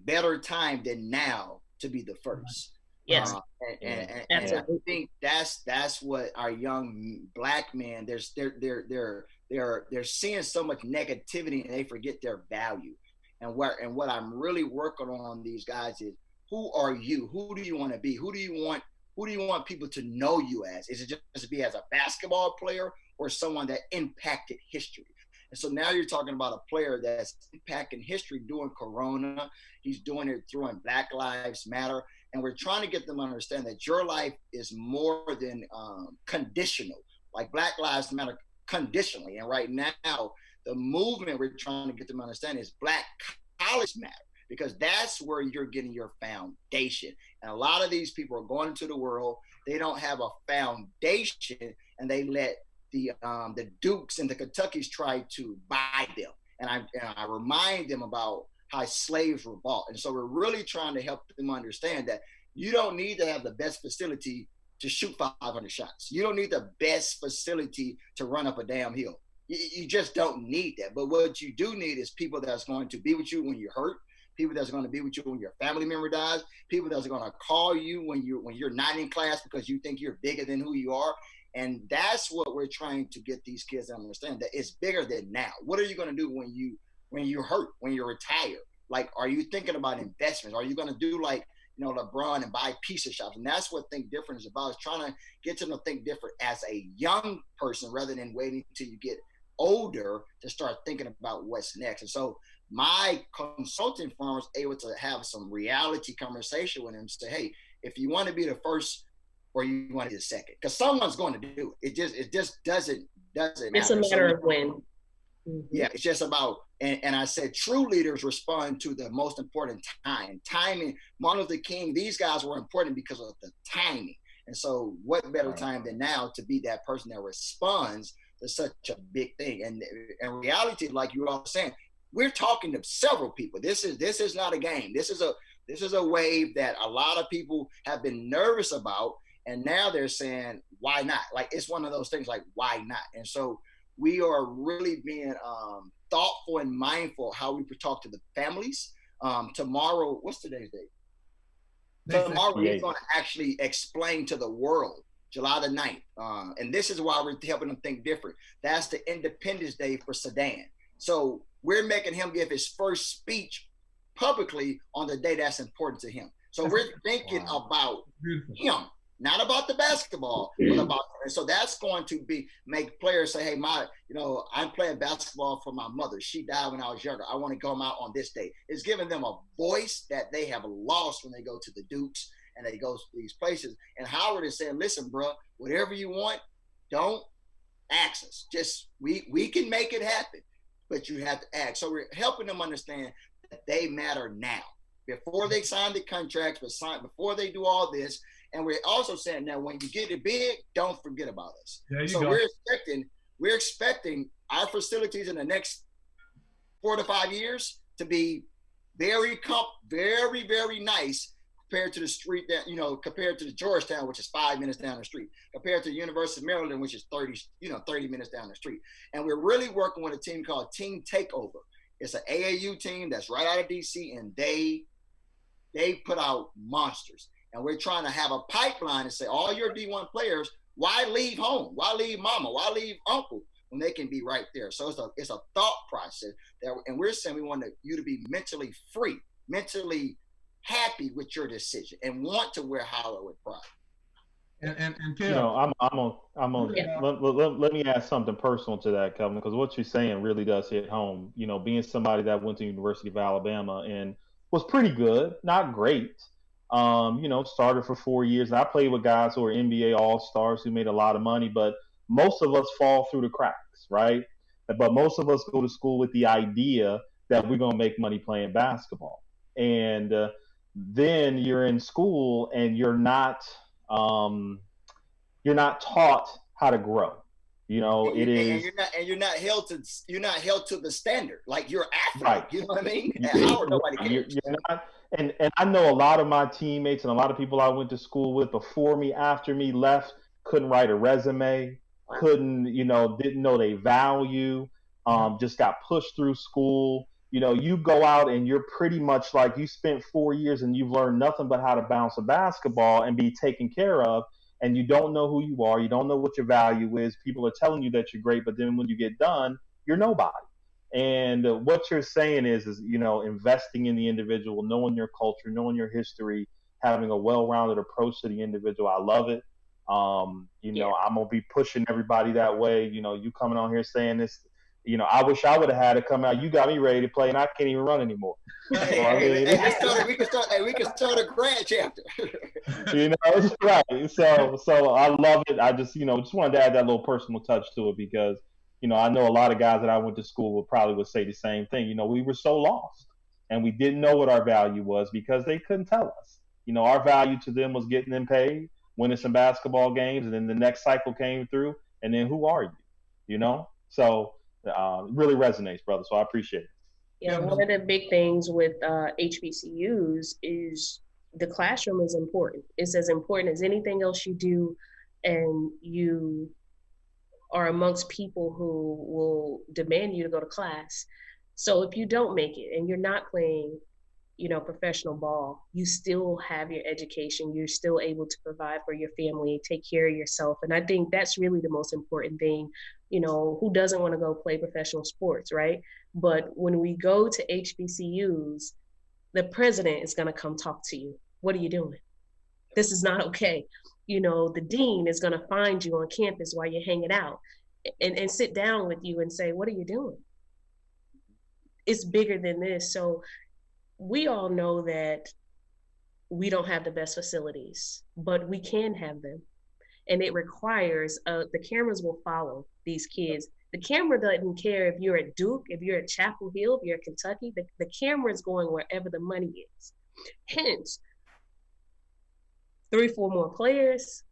better time than now to be the first. Yes. And I think that's what our young black men, they're seeing so much negativity and they forget their value. And what I'm really working on these guys is, who are you? Who do you want to be? Who do you want people to know you as? Is it just to be as a basketball player or someone that impacted history? And so now you're talking about a player that's impacting history doing Corona. He's doing it through Black Lives Matter. And we're trying to get them to understand that your life is more than conditional. Like Black Lives Matter conditionally. And right now, the movement we're trying to get them to understand is Black College Matter, because that's where you're getting your foundation. And a lot of these people are going into the world. They don't have a foundation, and they let the Dukes and the Kentuckys try to buy them. And I remind them about how slaves were bought. And so we're really trying to help them understand that you don't need to have the best facility to shoot 500 shots. You don't need the best facility to run up a damn hill. You just don't need that. But what you do need is people that's going to be with you when you're hurt, people that's going to be with you when your family member dies, people that's going to call you when you're not in class because you think you're bigger than who you are. And that's what we're trying to get these kids to understand, that it's bigger than now. What are you going to do when you're hurt, when you're retired? Like, are you thinking about investments? Are you going to do like, LeBron and buy pizza shops? And that's what Think Different is about, is trying to get them to think different as a young person rather than waiting till you get older to start thinking about what's next. And so my consulting firm was able to have some reality conversation with them, say, hey, if you want to be the first or you want to be the second, because someone's going to do it. It just doesn't matter. It's a matter of when. Mm-hmm. Yeah, it's just about, and I said true leaders respond to the most important timing. Martin Luther King, these guys were important because of the timing. And so what better time than now to be that person that responds to such a big thing? And in reality, like you all saying, we're talking to several people. This is not a game. This is a wave that a lot of people have been nervous about. And now they're saying, why not? Like, it's one of those things like, why not? And so we are really being thoughtful and mindful how we talk to the families. Tomorrow, what's today's date? Tomorrow we're going to actually explain to the world, July the 9th. And this is why we're helping them think different. That's the Independence Day for Sudan. So we're making him give his first speech publicly on the day that's important to him. So we're thinking about him. Not about the basketball, but about him. And so that's going to make players say, hey, I'm playing basketball for my mother. She died when I was younger. I want to come out on this day. It's giving them a voice that they have lost when they go to the Dukes and they go to these places. And Howard is saying, listen, bro, whatever you want, don't ask us. Just we can make it happen, but you have to ask. So we're helping them understand that they matter now. Before they sign the contracts, before they do all this. And we're also saying now, when you get it big, don't forget about us. So we're expecting our facilities in the next 4 to 5 years to be very, very nice compared to the street that, compared to the Georgetown, which is 5 minutes down the street, compared to the University of Maryland, which is 30 minutes down the street. And we're really working with a team called Team Takeover. It's an AAU team that's right out of DC, and they put out monsters. And we're trying to have a pipeline and say, all your D1 players, why leave home? Why leave mama? Why leave uncle when they can be right there? So it's a thought process and we're saying we want you to be mentally free, mentally happy with your decision, and want to wear Howard with pride. And let me add something personal to that, Kevin, because what you're saying really does hit home. Being somebody that went to University of Alabama and was pretty good, not great. Started for 4 years. I played with guys who are NBA All-Stars who made a lot of money, but most of us fall through the cracks, right? But most of us go to school with the idea that we're going to make money playing basketball. And then you're in school and you're not taught how to grow. You're not held to the standard. Like, you're athlete, right? You know what I mean? Nobody cares. You're not. And I know a lot of my teammates and a lot of people I went to school with before me, after me, left, couldn't write a resume, didn't know their value. just got pushed through school. You go out and you're pretty much like you spent 4 years and you've learned nothing but how to bounce a basketball and be taken care of. And you don't know who you are. You don't know what your value is. People are telling you that you're great, but then when you get done, you're nobody. And what you're saying is, investing in the individual, knowing your culture, knowing your history, having a well-rounded approach to the individual. I love it. I'm going to be pushing everybody that way. You coming on here saying this, I wish I would have had it come out. You got me ready to play, and I can't even run anymore. We can start a grad chapter. It's right. So I love it. I just wanted to add that little personal touch to it because, I know a lot of guys that I went to school with probably would say the same thing. We were so lost, and we didn't know what our value was because they couldn't tell us. Our value to them was getting them paid, winning some basketball games, and then the next cycle came through, and then who are you? So really resonates, brother. So I appreciate it. Yeah, one of the big things with HBCUs is the classroom is important. It's as important as anything else you do, and you are amongst people who will demand you to go to class. So if you don't make it and you're not playing, professional ball, you still have your education. You're still able to provide for your family, take care of yourself. And I think that's really the most important thing. Who doesn't want to go play professional sports, right? But when we go to HBCUs, the president is going to come talk to you. What are you doing? This is not okay. The dean is going to find you on campus while you're hanging out and sit down with you and say, what are you doing? It's bigger than this. So we all know that we don't have the best facilities, but we can have them. And it requires, the cameras will follow these kids. The camera doesn't care if you're at Duke, if you're at Chapel Hill, if you're at Kentucky, the camera is going wherever the money is. Hence, 3-4 more players,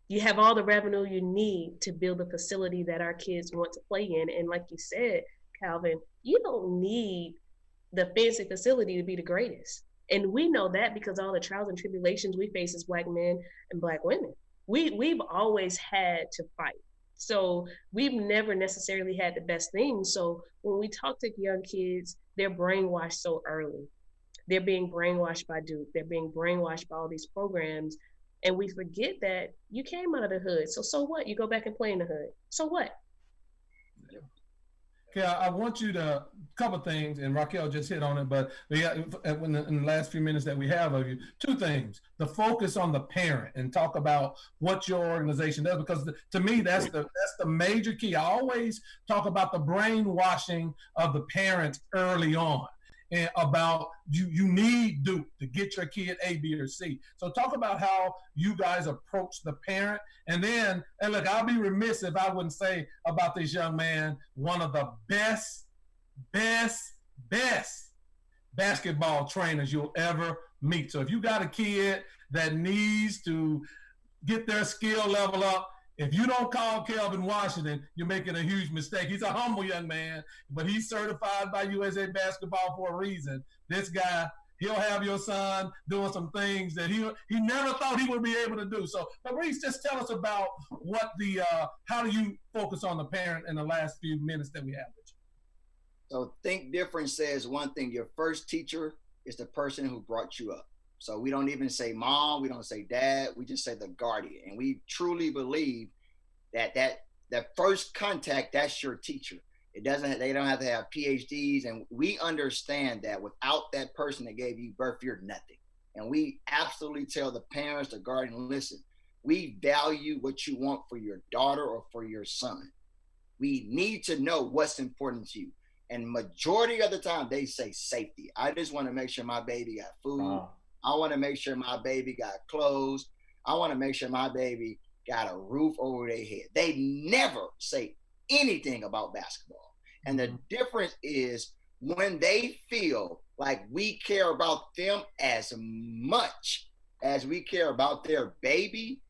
you have all the revenue you need to build a facility that our kids want to play in. And like you said, Calvin, you don't need the fancy facility to be the greatest. And we know that because all the trials and tribulations we face as Black men and Black women. We've always had to fight. So we've never necessarily had the best things. So when we talk to young kids, they're brainwashed so early. They're being brainwashed by Duke. They're being brainwashed by all these programs. And we forget that you came out of the hood. So what? You go back and play in the hood. So what? Okay, I want you to couple things, and Raquel just hit on it, but in the last few minutes that we have of you, 2 things: the focus on the parent and talk about what your organization does, because to me that's the major key. I always talk about the brainwashing of the parents early on. And about you need Duke to get your kid A, B, or C. So talk about how you guys approach the parent. And then, and look, I'll be remiss if I wouldn't say about this young man, one of the best basketball trainers you'll ever meet. So if you got a kid that needs to get their skill level up, if you don't call Kelvin Washington, you're making a huge mistake. He's a humble young man, but he's certified by USA Basketball for a reason. This guy, he'll have your son doing some things that he never thought he would be able to do. So, Maurice, just tell us about how do you focus on the parent in the last few minutes that we have with you? So Think Different says one thing: your first teacher is the person who brought you up. So we don't even say mom, we don't say dad, we just say the guardian. And we truly believe that first contact, that's your teacher. They don't have to have PhDs. And we understand that without that person that gave you birth, you're nothing. And we absolutely tell the parents, the guardian, listen, we value what you want for your daughter or for your son. We need to know what's important to you. And majority of the time they say safety. I just want to make sure my baby got food. Wow. I want to make sure my baby got clothes. I want to make sure my baby got a roof over their head. They never say anything about basketball. And the difference is when they feel like we care about them as much as we care about their baby,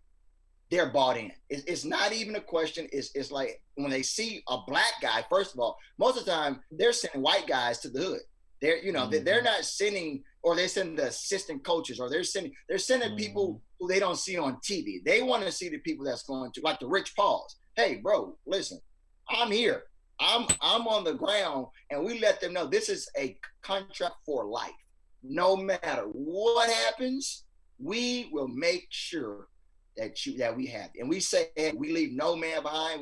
they're bought in. It's not even a question. It's like when they see a Black guy, first of all, most of the time they're sending white guys to the hood. They're not sending, or they send the assistant coaches, or they're sending people who they don't see on TV. They want to see the people that's going to, like the Rich Pauls. Hey, bro, listen, I'm here. I'm on the ground, and we let them know this is a contract for life. No matter what happens, we will make sure that we have it. And we say we leave no man behind.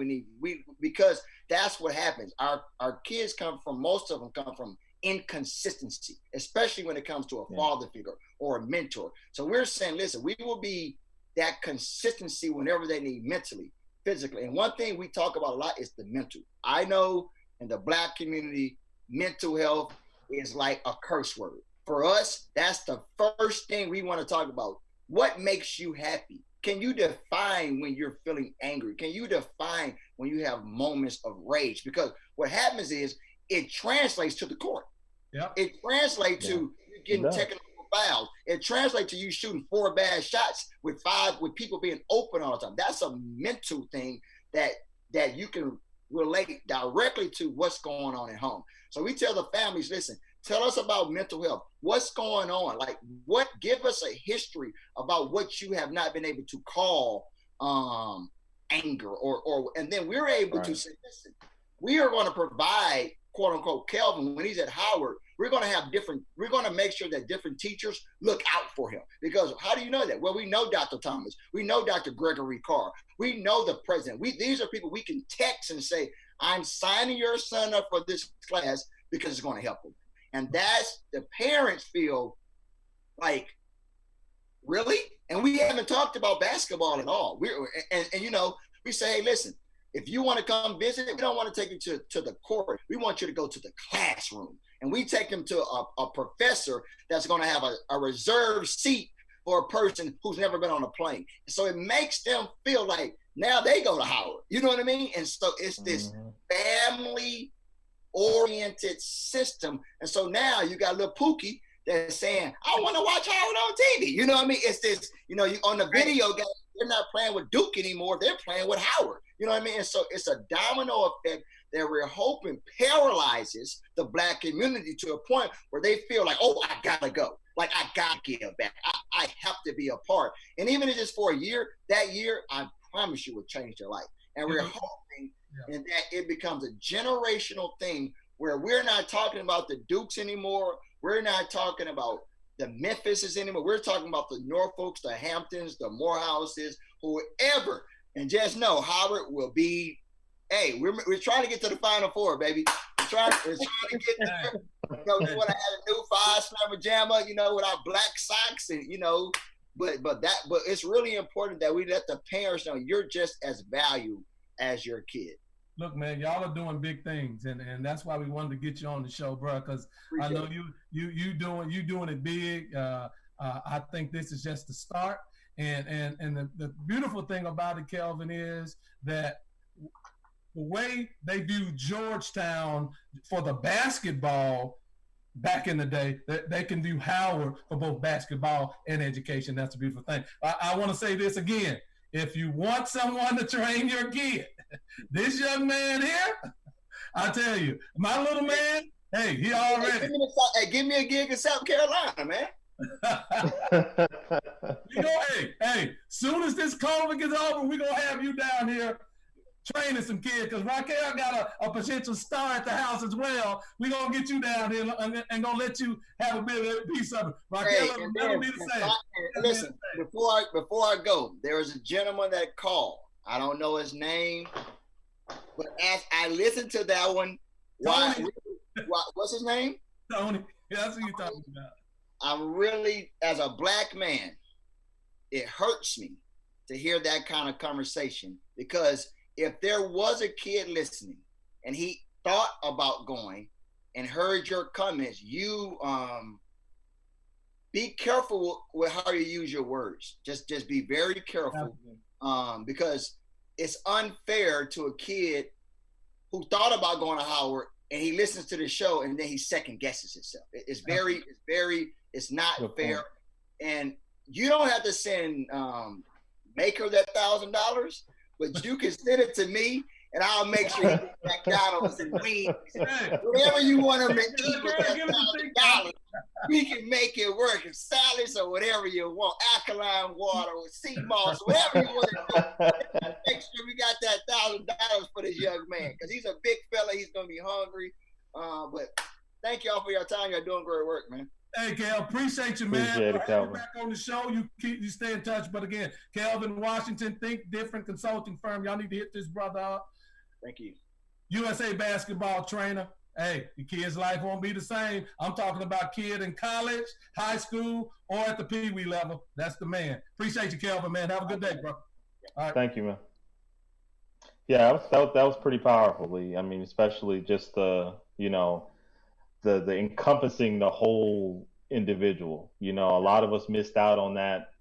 Because that's what happens. Our kids most of them come from inconsistency, especially when it comes to a father figure or a mentor. So we're saying, listen, we will be that consistency whenever they need mentally, physically. And one thing we talk about a lot is the mental. I know in the Black community, mental health is like a curse word. For us, that's the first thing we want to talk about. What makes you happy? Can you define when you're feeling angry? Can you define when you have moments of rage? Because what happens is it translates to the court. Yep. It translates to you getting technical fouls. It translates to you shooting 4 bad shots with people being open all the time. That's a mental thing that you can relate directly to what's going on at home. So we tell the families, listen, tell us about mental health. What's going on? Like, give us a history about what you have not been able to call anger and then we're able to say, listen, we are going to provide, quote unquote, Kelvin, when he's at Howard, we're going to make sure that different teachers look out for him. Because how do you know that? Well, we know Dr. Thomas. We know Dr. Gregory Carr. We know the president. These are people we can text and say, I'm signing your son up for this class because it's going to help him. And that's the parents feel like, really? And we haven't talked about basketball at all. We say, hey, listen, if you want to come visit, we don't want to take you to the court. We want you to go to the classroom. And we take them to a professor that's going to have a reserved seat for a person who's never been on a plane. So it makes them feel like now they go to Howard. You know what I mean? And so it's this family oriented system. And so now you got little Pookie that's saying, I want to watch Howard on TV. You know what I mean? It's this, you on the video game, they're not playing with Duke anymore. They're playing with Howard. You know what I mean? And so it's a domino effect that we're hoping paralyzes the Black community to a point where they feel like, oh, I gotta go. Like, I gotta give back. I have to be a part. And even if it's for a year, that year, I promise you, will change their life. And we're hoping that it becomes a generational thing where we're not talking about the Dukes anymore. We're not talking about the Memphises anymore. We're talking about the Norfolks, the Hamptons, the Morehouses, whoever. And just know Howard will be, hey, we're trying to get to the Final Four, baby. We're trying to get there. We want to have a new 5-slammer jammer, with our black socks and, but it's really important that we let the parents know you're just as valued as your kid. Look, man, y'all are doing big things, and that's why we wanted to get you on the show, bro. Because I know you doing it big. I think this is just the start, and the beautiful thing about it, Kelvin, is that the way they view Georgetown for the basketball back in the day, they can view Howard for both basketball and education. That's a beautiful thing. I want to say this again. If you want someone to train your kid, this young man here, I tell you, my little man, hey, he already. Give me a gig in South Carolina, man. Hey, soon as this COVID gets over, we're going to have you down here training some kids, because Raquel got a potential star at the house as well. We're going to get you down here and going to let you have a bit of a piece of it. Raquel, it'll never be the same. Listen, before I go, there was a gentleman that called. I don't know his name, but as I listened to that one, what's his name? Tony. Yeah, that's what you're talking about. I'm really, as a Black man, it hurts me to hear that kind of conversation, because if there was a kid listening and he thought about going and heard your comments, you be careful with how you use your words. Just be very careful, because it's unfair to a kid who thought about going to Howard and he listens to the show and then he second guesses himself. It's not fair. And you don't have to send Maker that $1,000, but you can send it to me and I'll make sure you get McDonald's and wings. Whatever you want to make with that $1,000, we can make it work. And salads or whatever you want, alkaline water or sea moss, whatever you want to do. make sure we got that $1,000 for this young man because he's a big fella. He's gonna be hungry. But thank y'all for your time. You're doing great work, man. Hey, Kel, appreciate you, man. Appreciate it, Calvin. Back on the show, you stay in touch. But again, Calvin Washington, Think Different Consulting Firm. Y'all need to hit this brother up. Thank you. USA basketball trainer. Hey, the kid's life won't be the same. I'm talking about kid in college, high school, or at the Pee Wee level. That's the man. Appreciate you, Calvin, man. Have a good day, bro. All right. Thank you, man. Yeah, that was pretty powerful, Lee. I mean, especially just the encompassing the whole individual. A lot of us missed out on that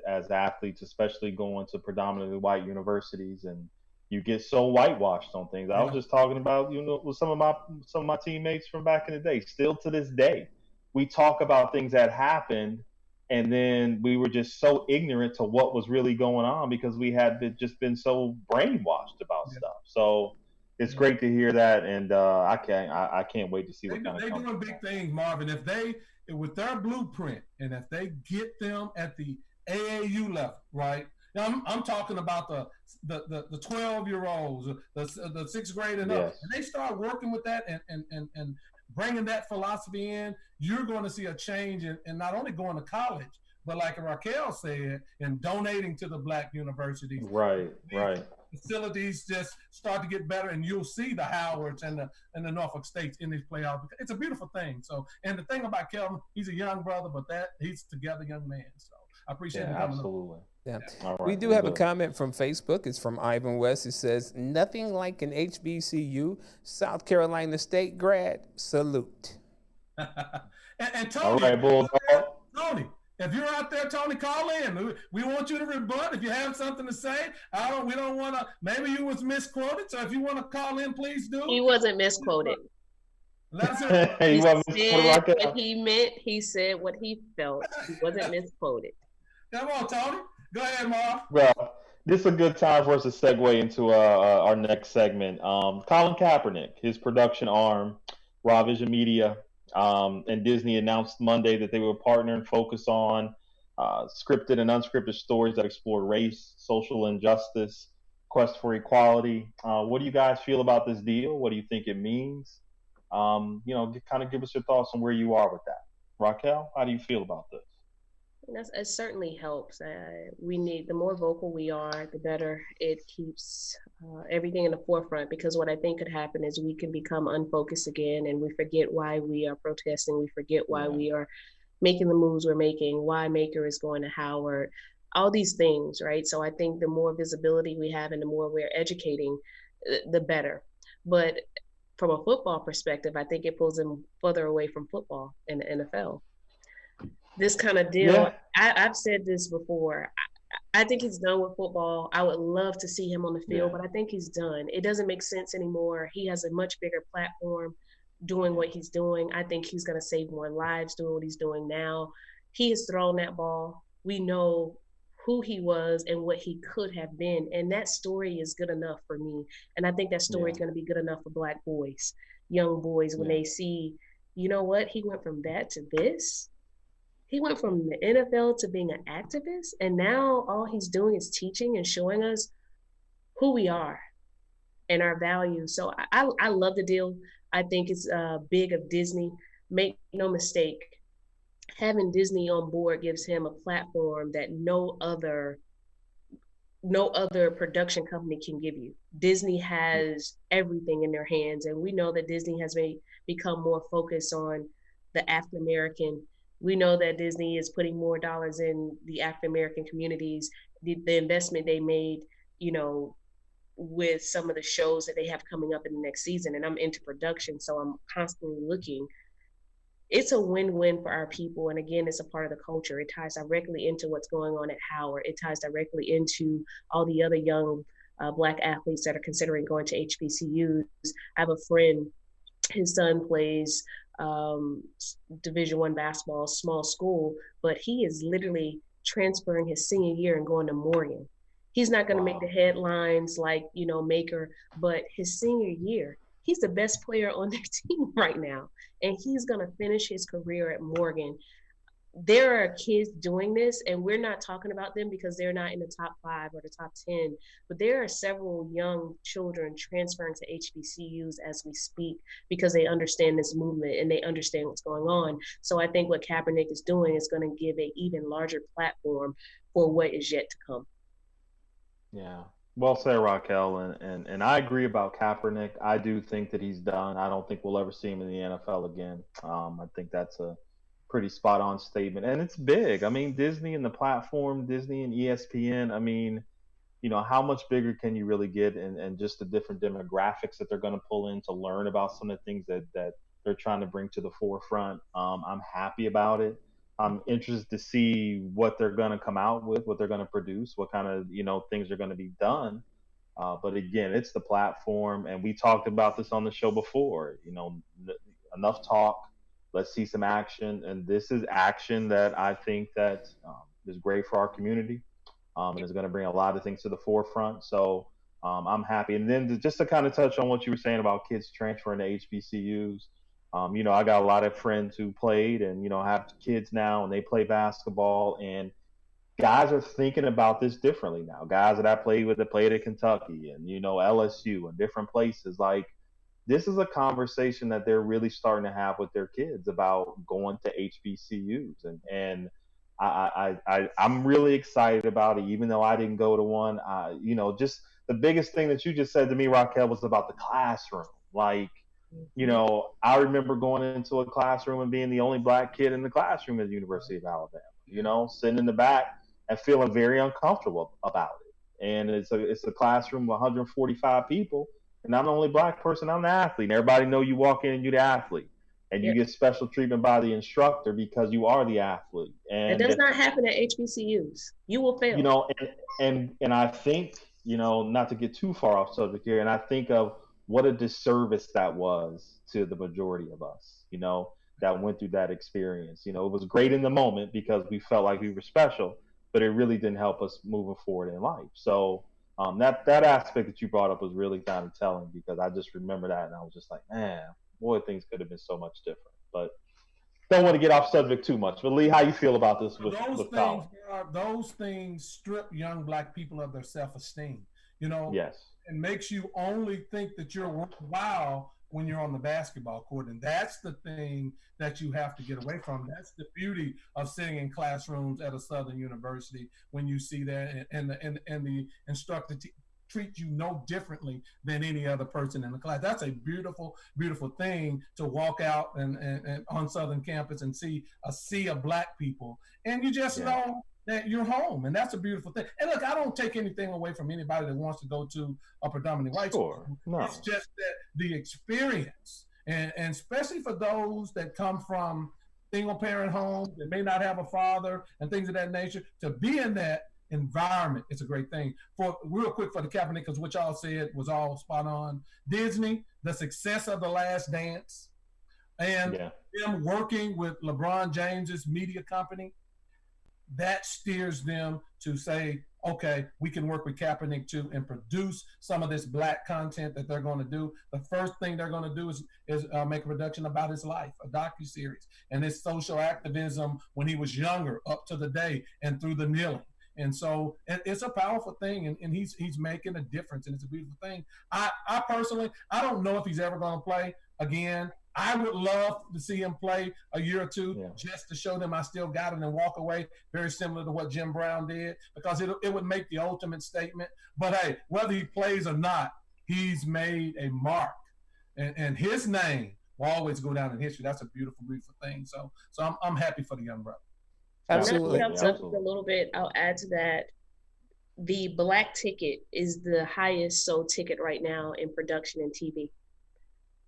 as athletes, especially going to predominantly white universities, and you get so whitewashed on things. I was just talking about, with some of my teammates from back in the day. Still to this day, we talk about things that happened, and then we were just so ignorant to what was really going on because we had just been so brainwashed about stuff. So it's great to hear that, and I can't wait to see what kind of. They're doing big things, Marvin. With their blueprint, and if they get them at the AAU level, right? Now, I'm talking about the 12-year-olds, the sixth grade and up, and they start working with that and bringing that philosophy in. You're going to see a change in not only going to college, but like Raquel said, in donating to the Black universities. Right. Facilities just start to get better, and you'll see the Howards and the Norfolk States in these playoffs. It's a beautiful thing. So, and the thing about Kelvin, he's a young brother, but he's together young man. So I appreciate it. Absolutely. Yeah. Right, we do have a comment from Facebook. It's from Ivan West. It says, nothing like an HBCU, South Carolina State grad. Salute. and Tony, all right, Bulldog. Tony, if you're out there, Tony, call in. We want you to rebut. If you have something to say, we don't want to, maybe you was misquoted. So if you want to call in, please do. He wasn't misquoted. He said what he meant. He said what he felt. He wasn't misquoted. Come on, Tony. Go ahead, Marv. Well, this is a good time for us to segue into our next segment. Colin Kaepernick, his production arm, Raw Vision Media, and Disney announced Monday that they will partner and focus on scripted and unscripted stories that explore race, social injustice, quest for equality. What do you guys feel about this deal? What do you think it means? Kind of give us your thoughts on where you are with that. Raquel, how do you feel about this? It certainly helps. We need, the more vocal we are, the better it keeps everything in the forefront, because what I think could happen is we can become unfocused again, and we forget why we are protesting. We forget why we are making the moves we're making, why Maker is going to Howard, all these things, right? So I think the more visibility we have and the more we're educating, the better. But from a football perspective, I think it pulls them further away from football in the NFL. This kind of deal, I've said this before. I think he's done with football. I would love to see him on the field, but I think he's done. It doesn't make sense anymore. He has a much bigger platform doing what he's doing. I think he's going to save more lives doing what he's doing now. He has thrown that ball. We know who he was and what he could have been. And that story is good enough for me. And I think that story is going to be good enough for Black boys, young boys, when they see, you know what, he went from that to this. He went from the NFL to being an activist, and now all he's doing is teaching and showing us who we are and our values. So I love the deal. I think it's big of Disney. Make no mistake, having Disney on board gives him a platform that no other production company can give you. Disney has everything in their hands, and we know that Disney has become more focused on the African American. We know that Disney is putting more dollars in the African American communities. The investment they made, with some of the shows that they have coming up in the next season, and I'm into production, so I'm constantly looking. It's a win-win for our people, and again, it's a part of the culture. It ties directly into what's going on at Howard. It ties directly into all the other young Black athletes that are considering going to HBCUs. I have a friend, his son plays Division I basketball, small school, but he is literally transferring his senior year and going to Morgan. He's not going to make the headlines like, Maker, but his senior year, he's the best player on their team right now. And he's going to finish his career at Morgan. there are kids doing this, and we're not talking about them because they're not in the top 5 or the top 10, but there are several young children transferring to HBCUs as we speak because they understand this movement and they understand what's going on. So I think what Kaepernick is doing is going to give an even larger platform for what is yet to come. Yeah. Well said, Raquel. And I agree about Kaepernick. I do think that he's done. I don't think we'll ever see him in the NFL again. I think that's a pretty spot on statement. And it's big. I mean, Disney and the platform, Disney and ESPN, I mean, you know, how much bigger can you really get, and just the different demographics that they're going to pull in to learn about some of the things that they're trying to bring to the forefront. I'm happy about it. I'm interested to see what they're going to come out with, what they're going to produce, what kind of, you know, things are going to be done. But again, it's the platform, and we talked about this on the show before. You know, enough talk. Let's see some action, and this is action that I think that is great for our community, and is going to bring a lot of things to the forefront. So I'm happy. And then just to kind of touch on what you were saying about kids transferring to HBCUs, you know, I got a lot of friends who played and, you know, have kids now, and they play basketball, and guys are thinking about this differently now. Guys that I played with that played at Kentucky and, you know, LSU and different places, like, this is a conversation that they're really starting to have with their kids about going to HBCUs. And I'm really excited about it, even though I didn't go to one. You know, just the biggest thing that you just said to me, Raquel, was about the classroom. Like, you know, I remember going into a classroom and being the only black kid in the classroom at the University of Alabama, you know, sitting in the back and feeling very uncomfortable about it. And it's a classroom of 145 people. And I'm the only black person, I'm the athlete. And everybody know you walk in and you're the athlete. And you get special treatment by the instructor because you are the athlete. And it does not happen at HBCUs. You will fail. You know, and I think, you know, not to get too far off subject here, and I think of what a disservice that was to the majority of us, you know, that went through that experience. You know, it was great in the moment because we felt like we were special, but it really didn't help us moving forward in life. So that aspect that you brought up was really kind of telling, because I just remember that and I was just like, man, boy, things could have been so much different. But don't want to get off subject too much. But Lee, how you feel about this with college? Those things strip young black people of their self-esteem, you know. Yes. And makes you only think that you're worthwhile when you're on the basketball court. And that's the thing that you have to get away from. That's the beauty of sitting in classrooms at a Southern university, when you see that and the instructor treat you no differently than any other person in the class. That's a beautiful, beautiful thing, to walk out and on Southern campus and see a sea of black people. And you just know that you're home, and that's a beautiful thing. And look, I don't take anything away from anybody that wants to go to a predominantly white school. No. It's just that the experience, and especially for those that come from single parent homes that may not have a father and things of that nature, to be in that environment, it's a great thing. For real quick, for the Kaepernick, because what y'all said was all spot on. Disney, the success of The Last Dance, and them working with LeBron James's media company, that steers them to say, okay, we can work with Kaepernick too and produce some of this black content that they're going to do. The first thing they're going to do is make a production about his life, a docuseries, and his social activism when he was younger, up to the day, and through the kneeling. And so it's a powerful thing, and he's making a difference, and it's a beautiful thing. I personally, I don't know if he's ever going to play again. I would love to see him play a year or two just to show them I still got it and walk away, very similar to what Jim Brown did, because it would make the ultimate statement. But hey, whether he plays or not, he's made a mark, and his name will always go down in history. That's a beautiful, beautiful thing. So I'm happy for the young brother. Absolutely. A little bit. I'll add to that. The black ticket is the highest sold ticket right now in production and TV.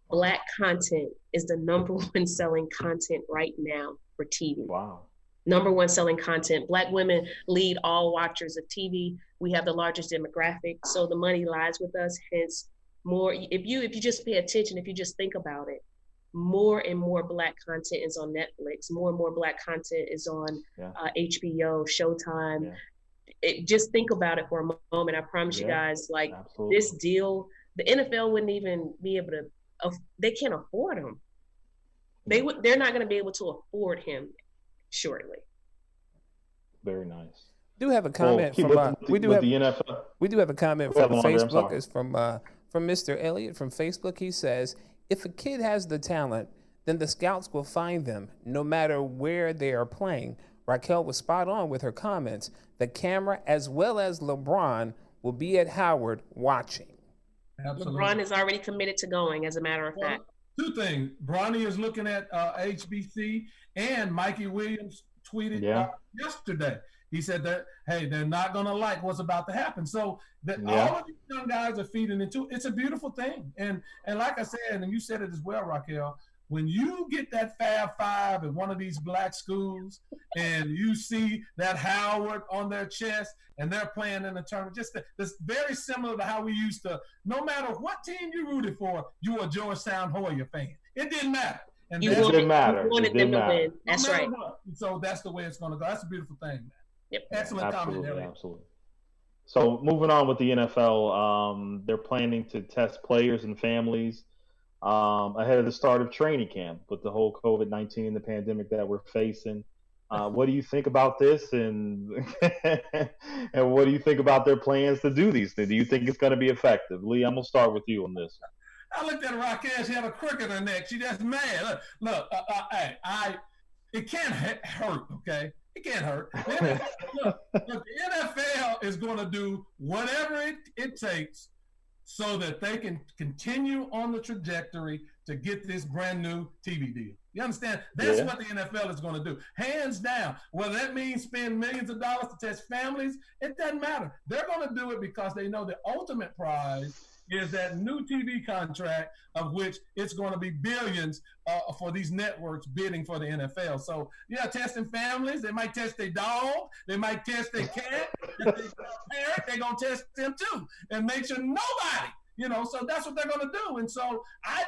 Black content is the number one selling content right now for TV. Wow. Number one selling content. Black women lead all watchers of TV. We have the largest demographic, so the money lies with us. Hence, more. If you just pay attention, if you just think about it, more and more black content is on Netflix. More and more black content is on HBO, Showtime. Just think about it for a moment. I promise you guys, like this deal, the NFL wouldn't even be able to. They can't afford him. They're not going to be able to afford him. shortly. Very nice. Do have a comment from we do have a comment from Facebook. It's from Mr. Elliott from Facebook. He says, if a kid has the talent, then the scouts will find them no matter where they are playing. Raquel was spot on with her comments. The camera as well as LeBron will be at Howard watching. Absolutely. LeBron is already committed to going, as a matter of fact. Two things. Bronny is looking at HBC, and Mikey Williams tweeted yesterday. He said that, hey, they're not going to like what's about to happen. So all of these young guys are feeding into it. It's a beautiful thing. And like I said, and you said it as well, Raquel, when you get that Fab Five at one of these black schools and you see that Howard on their chest and they're playing in the tournament, it's very similar to how we used to, no matter what team you rooted for, you were a Georgetown Hoya fan. It didn't matter. And it didn't matter. You wanted them to win. That's right. So that's the way it's going to go. That's a beautiful thing, man. Yep. Excellent comment, Elliot. Absolutely. So moving on with the NFL, they're planning to test players and families ahead of the start of training camp with the whole COVID-19 and the pandemic that we're facing. What do you think about this, and and what do you think about their plans to do these things? Do you think it's going to be effective? Lee, I'm going to start with you on this. I looked at Raquel. She had a crook in her neck. She just mad. Look, it can't hurt, okay? It can't hurt. Look, the NFL is going to do whatever it takes so that they can continue on the trajectory to get this brand new TV deal. You understand? That's what the NFL is going to do. Hands down. Whether that means spend millions of dollars to test families, it doesn't matter. They're going to do it because they know the ultimate prize is that new TV contract, of which it's going to be billions for these networks bidding for the NFL. So, testing families. They might test their dog. They might test their cat. If they parent, they're going to test them too and make sure nobody, so that's what they're going to do. And so, I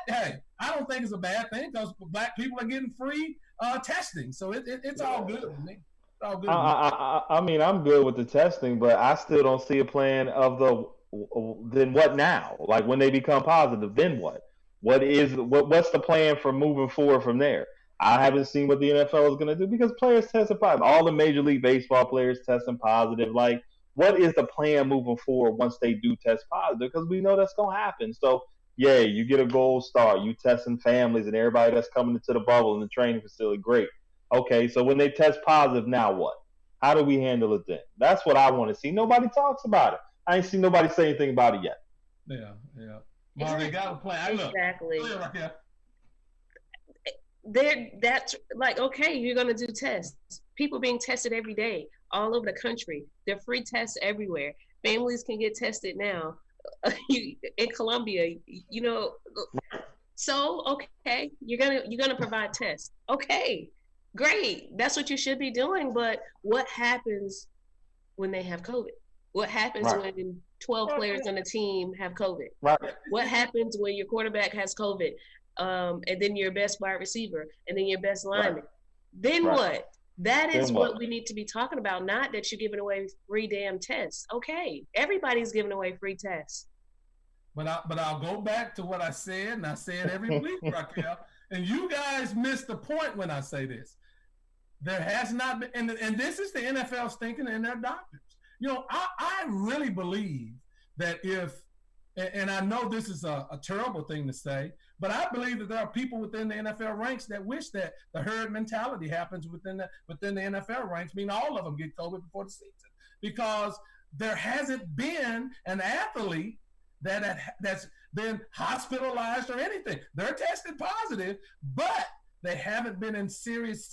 don't think it's a bad thing because black people are getting free testing. So it's all good with me. It's all good. I mean, I'm good with the testing, but I still don't see a plan of then what now? Like when they become positive, then what? What's the plan for moving forward from there? I haven't seen what the NFL is going to do because players testing positive. All the Major League Baseball players testing positive. Like, what is the plan moving forward once they do test positive? Because we know that's going to happen. So, you get a gold star. You testing families and everybody that's coming into the bubble in the training facility. Great. Okay, so when they test positive, now what? How do we handle it then? That's what I want to see. Nobody talks about it. I ain't seen nobody say anything about it yet. Yeah. Well, they got a plan. Exactly. That's like, okay, you're going to do tests. People being tested every day all over the country. There are free tests everywhere. Families can get tested now. In Colombia, So, okay, you're gonna provide tests. Okay, great. That's what you should be doing. But what happens when they have COVID? What happens when 12 players on a team have COVID? Right. What happens when your quarterback has COVID, and then your best wide receiver, and then your best lineman? Then what? That is what we need to be talking about, not that you're giving away free damn tests. Okay, everybody's giving away free tests. But I'll go back to what I said, and I say it every week, Raquel. And you guys miss the point when I say this. There has not been, and this is the NFL's thinking and their doctors. I really believe that and I know this is a terrible thing to say, but I believe that there are people within the NFL ranks that wish that the herd mentality happens within the NFL ranks, meaning all of them get COVID before the season, because there hasn't been an athlete that's been hospitalized or anything. They're tested positive, but they haven't been in serious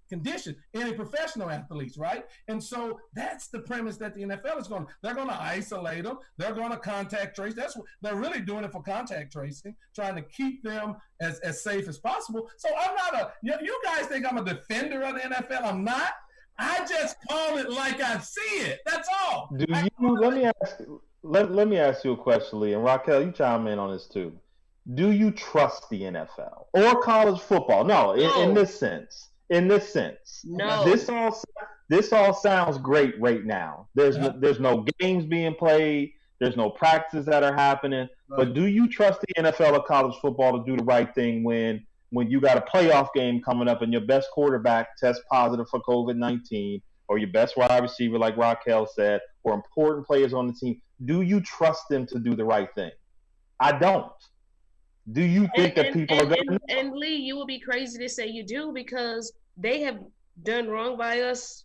condition. Any professional athletes, right? And so that's the premise that the NFL is they're going to isolate them. They're going to contact trace. That's what they're really doing it for contact tracing, trying to keep them as safe as possible. So I'm not you guys think I'm a defender of the NFL. I'm not. I just call it like I see it. That's all. Let me ask you a question, Lee, and Raquel, you chime in on this too. Do you trust the NFL or college football? No. In this sense. No. This all sounds great right now. There's no games being played. There's no practices that are happening. Right. But do you trust the NFL or college football to do the right thing when when you got a playoff game coming up and your best quarterback tests positive for COVID-19, or your best wide receiver, like Raquel said, or important players on the team, do you trust them to do the right thing? I don't. Do you think that people are going to? And Lee, you will be crazy to say you do, because they have done wrong by us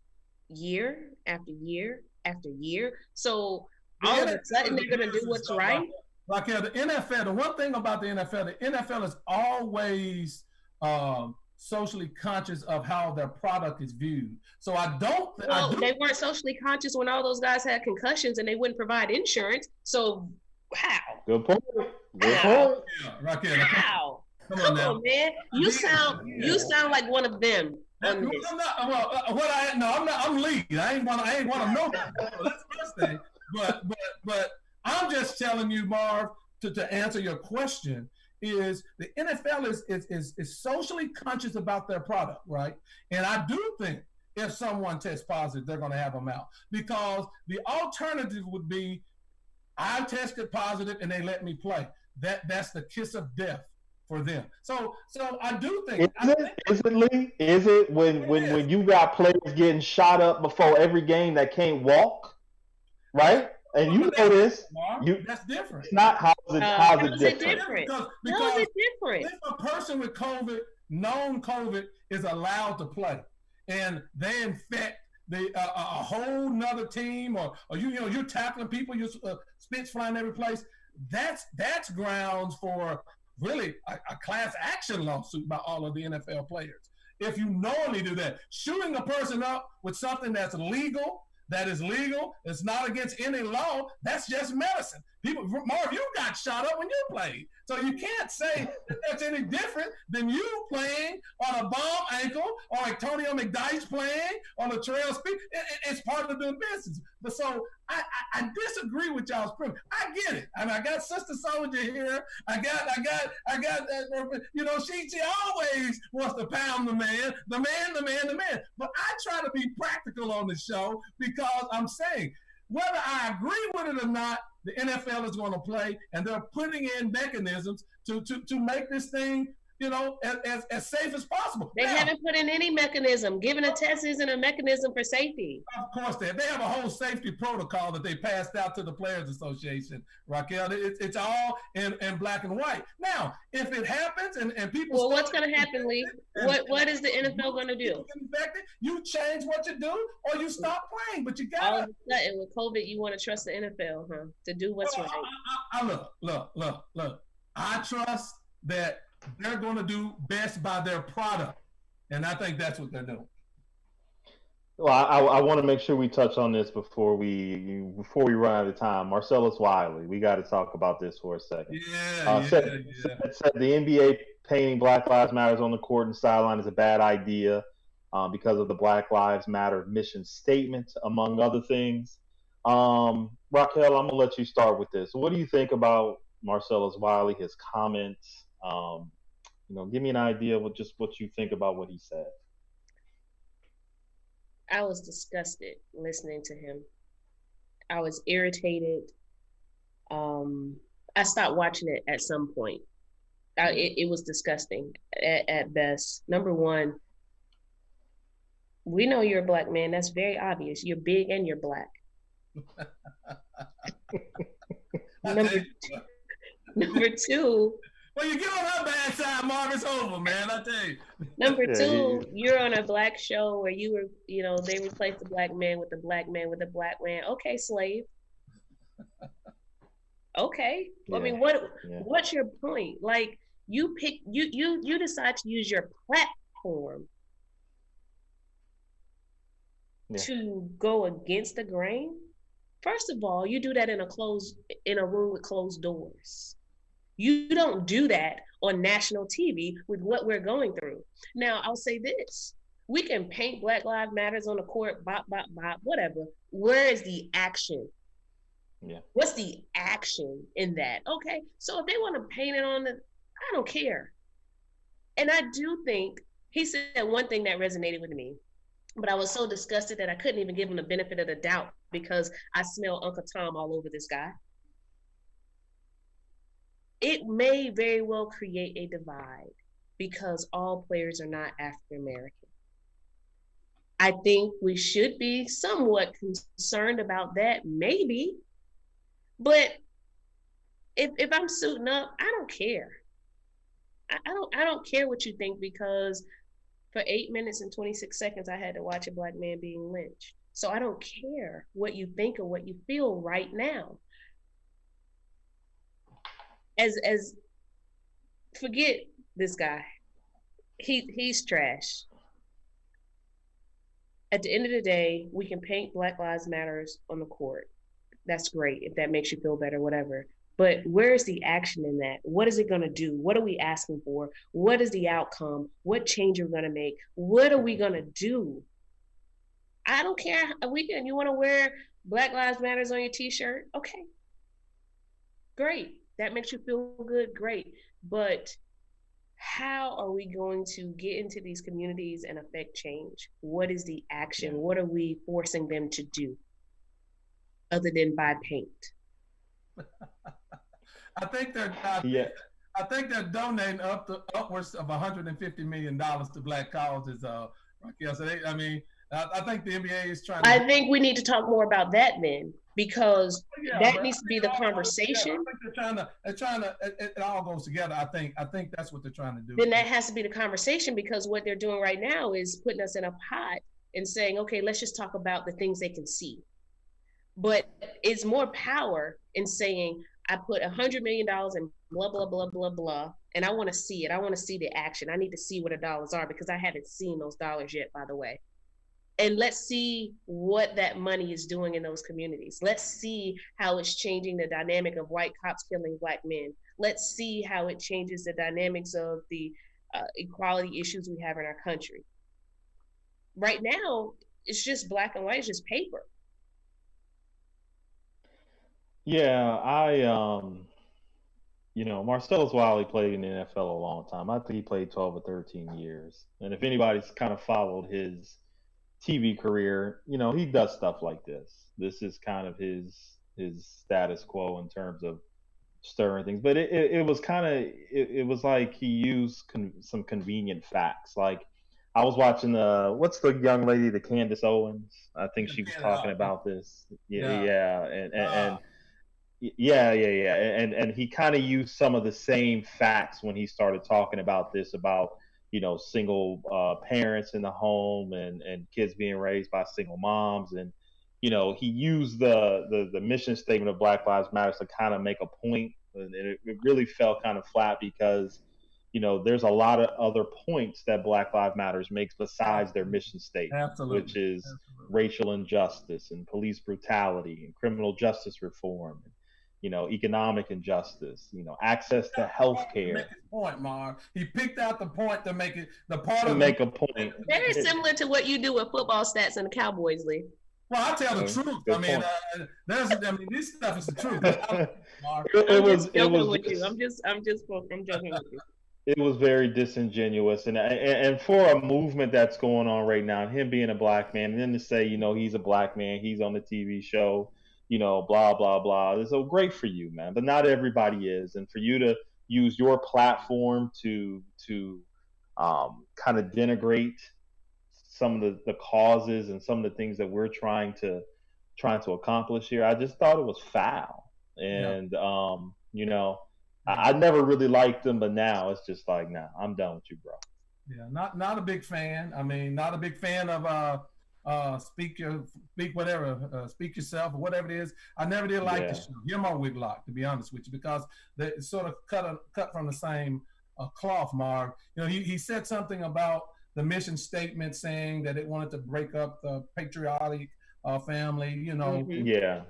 year after year after year. So all of a sudden they're going to do what's right. Raquel, the NFL, the one thing about the NFL is always socially conscious of how their product is viewed. So they weren't socially conscious when all those guys had concussions and they wouldn't provide insurance. So how? Good point. Yeah, Raquel, how? Come on, man. You sound like one of them. I'm Lee. I ain't want to know that. That's the first thing. But I'm just telling you, Marv, to answer your question, is the NFL is socially conscious about their product, right? And I do think if someone tests positive, they're going to have them out, because the alternative would be I tested positive and they let me play. That's the kiss of death for them. So I do think. Is it Lee? Is it when you got players getting shot up before every game that can't walk, right? And you know this. That's different. It's not how is it different? Because if a person with known COVID, is allowed to play, and they infect a whole nother team, or you're tackling people, you're spits flying every place. That's grounds for really a class action lawsuit by all of the NFL players. If you knowingly do that, shooting a person up with something that is legal, it's not against any law, that's just medicine. Marv, you got shot up when you played. So you can't say that that's any different than you playing on a bomb ankle, or Antonio McDyess playing on a trail speed. It's part of doing business. But so I disagree with y'all's premise. I get it. I mean, I got Sister Soldier here. I got she always wants to pound the man. But I try to be practical on the show, because I'm saying, whether I agree with it or not, the NFL is going to play, and they're putting in mechanisms to make this thing, as safe as possible. They haven't put in any mechanism. Giving a test isn't a mechanism for safety. Of course, they have a whole safety protocol that they passed out to the Players Association, Raquel. It's all in black and white. Now, if it happens and people... Well, what's going to happen, Lee? What is the NFL going to do? You change what you do, or you stop playing, but you got to... All of a sudden, with COVID, you want to trust the NFL, huh? To do what's right. Look. I trust that they're going to do best by their product, and I think that's what they're doing. Well, I want to make sure we touch on this before we run out of time. Marcellus Wiley, we got to talk about this for a second. Said the NBA painting Black Lives Matter on the court and sideline is a bad idea because of the Black Lives Matter mission statement, among other things. Raquel, I'm gonna let you start with this. What do you think about Marcellus Wiley, his comments? Give me an idea of what you think about what he said. I was disgusted listening to him. I was irritated. I stopped watching it at some point. It was disgusting at best. Number one, we know you're a black man. That's very obvious. You're big and you're black. Number two. Well, you get on her bad side, Marv, it's over, man. I tell you. Number two, you're on a black show where they replaced the black man with the black man with the black man. Okay, slave. Okay. Yeah. I mean, what's your point? Like, you decide to use your platform to go against the grain. First of all, you do that in a room with closed doors. You don't do that on national TV with what we're going through. Now, I'll say this. We can paint Black Lives Matters on the court, bop, bop, bop, whatever. Where is the action? Yeah. What's the action in that? Okay, so if they want to paint it on I don't care. And I do think he said one thing that resonated with me, but I was so disgusted that I couldn't even give him the benefit of the doubt because I smell Uncle Tom all over this guy. It may very well create a divide because all players are not African American. I think we should be somewhat concerned about that, maybe. But if I'm suiting up, I don't care. I don't care what you think, because for 8 minutes and 26 seconds, I had to watch a Black man being lynched. So I don't care what you think or what you feel right now. As forget this guy. He's trash. At the end of the day, we can paint Black Lives Matters on the court. That's great if that makes you feel better, whatever. But where's the action in that? What is it going to do? What are we asking for? What is the outcome? What change are we going to make? What are we going to do? I don't care. You want to wear Black Lives Matters on your t-shirt? Okay. Great. That makes you feel good. Great. But how are we going to get into these communities and affect change? What is the action? What are we forcing them to do other than buy paint? I think they're donating upwards of $150 million to Black causes. Raquel, so I think the NBA is trying. I think we need to talk more about that then, because that needs to be the conversation. I think they're trying to. It all goes together. I think that's what they're trying to do. Then that has to be the conversation, because what they're doing right now is putting us in a pot and saying, okay, let's just talk about the things they can see. But it's more power in saying, I put $100 million in blah, blah, blah, blah, blah, and I want to see it. I want to see the action. I need to see what the dollars are, because I haven't seen those dollars yet, by the way. And let's see what that money is doing in those communities. Let's see how it's changing the dynamic of white cops killing Black men. Let's see how it changes the dynamics of the equality issues we have in our country. Right now, it's just black and white, it's just paper. Yeah, Marcellus Wiley played in the NFL a long time. I think he played 12 or 13 years. And if anybody's kind of followed his TV career, he does stuff like this. This is kind of his status quo in terms of stirring things. But it was kind of, it was like he used some convenient facts. Like, I was watching what's the young lady, the Candace Owens? I think she was talking about this. Yeah. And he kind of used some of the same facts when he started talking about this, about single parents in the home and kids being raised by single moms, and he used the mission statement of Black Lives Matter to kind of make a point, and it really fell kind of flat, because there's a lot of other points that Black Lives Matters makes besides their mission statement. Absolutely. Which is racial injustice and police brutality and criminal justice reform. Economic injustice, access to health care. Make his point, Marv. He picked out the point to make it the part to of make a point. Very similar to what you do with football stats in the Cowboys League. Well, I tell the truth. This stuff is the truth. I'm just joking with you. It was very disingenuous, and for a movement that's going on right now, him being a Black man, and then to say, he's a Black man, he's on the TV show, blah, blah, blah. It's so great for you, man. But not everybody is. And for you to use your platform to kind of denigrate some of the causes and some of the things that we're trying to accomplish here, I just thought it was foul. And, I never really liked them, but now it's just like, nah, I'm done with you, bro. Yeah, not a big fan. Not a big fan of speak yourself or whatever it is. I never did like the show. You're my Whitlock, to be honest with you, because they sort of cut from the same cloth, Mark. He said something about the mission statement, saying that it wanted to break up the patriotic family. Mm-hmm. Yeah.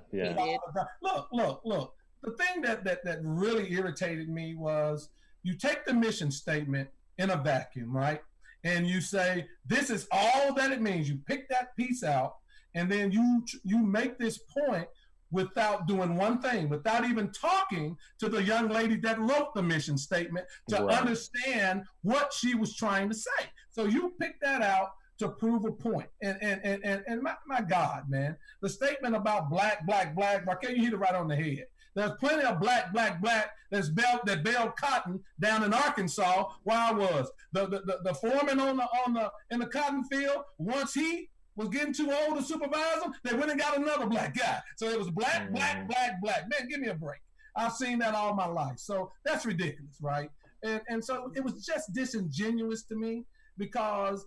Look. The thing that really irritated me was, you take the mission statement in a vacuum, right? And you say, this is all that it means. You pick that piece out, and then you make this point without doing one thing, without even talking to the young lady that wrote the mission statement to understand what she was trying to say. So you pick that out to prove a point. And my God, man, the statement about black, Raquel, you hit it right on the head. There's plenty of black that baled cotton down in Arkansas where I was. The foreman in the cotton field, once he was getting too old to supervise them, they went and got another black guy. So it was black. Man, give me a break. I've seen that all my life. So that's ridiculous, right? And so it was just disingenuous to me because,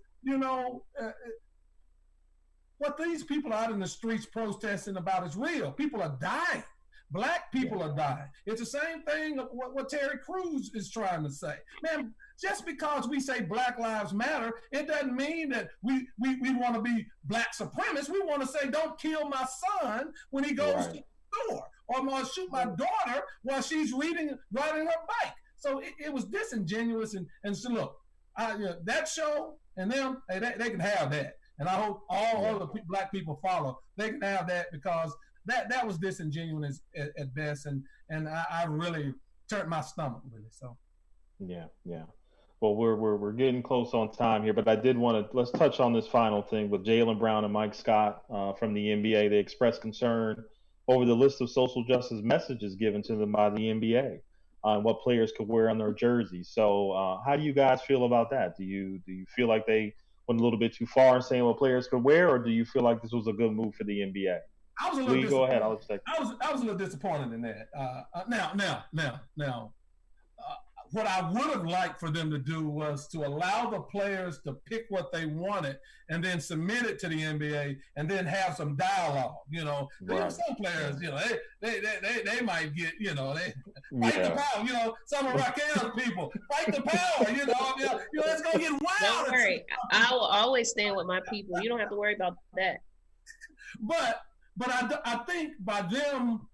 what these people out in the streets protesting about is real. People are dying. Black people are dying. It's the same thing of what Terry Crews is trying to say. Man, just because we say Black Lives Matter, it doesn't mean that we want to be black supremacists. We want to say, don't kill my son when he goes to the store, or I'm going to shoot my daughter while she's riding her bike. So it was disingenuous. And so look, that show and them, hey, they can have that. And I hope all other black people follow. They can have that because that was disingenuous at best, and I really turned my stomach with it. So, yeah. Well, we're getting close on time here, but I did want to let's touch on this final thing with Jaylen Brown and Mike Scott from the NBA. They expressed concern over the list of social justice messages given to them by the NBA on what players could wear on their jerseys. So, how do you guys feel about that? Do you feel like they went a little bit too far in saying what players could wear, or do you feel like this was a good move for the NBA? I was a little go ahead. I was a little disappointed in that. Now, what I would have liked for them to do was to allow the players to pick what they wanted and then submit it to the NBA and then have some dialogue. Some players, they might get, they fight the power. Some of Raquel's people fight the power. It's gonna get wild. Don't worry, I will always stand with my people. You don't have to worry about that. But I think by them,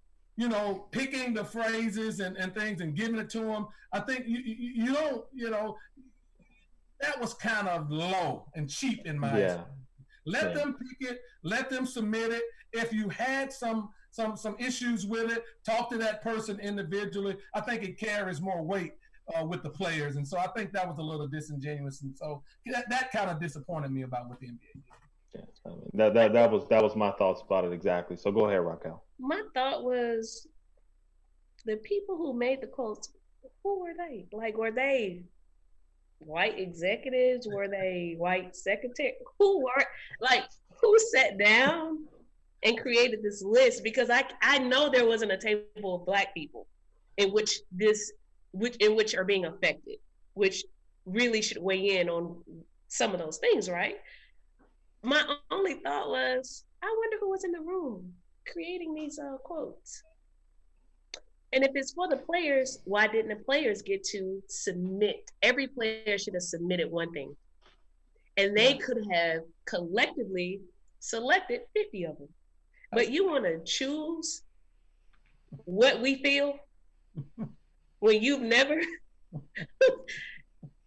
picking the phrases and things and giving it to them, I think you don't, that was kind of low and cheap in my opinion. Let them pick it, let them submit it. If you had some issues with it, talk to that person individually. I think it carries more weight with the players. And so I think that was a little disingenuous. And so that kind of disappointed me about what the NBA did. That was my thoughts about it exactly. So go ahead, Raquel. My thought was the people who made the quotes, who were they? Like, were they white executives? Were they white secretaries? Who sat down and created this list? Because I know there wasn't a table of black people in which are being affected, which really should weigh in on some of those things, right? My only thought was, I wonder who was in the room creating these quotes. And if it's for the players, why didn't the players get to submit? Every player should have submitted one thing. And they could have collectively selected 50 of them. But you want to choose what we feel when you've never...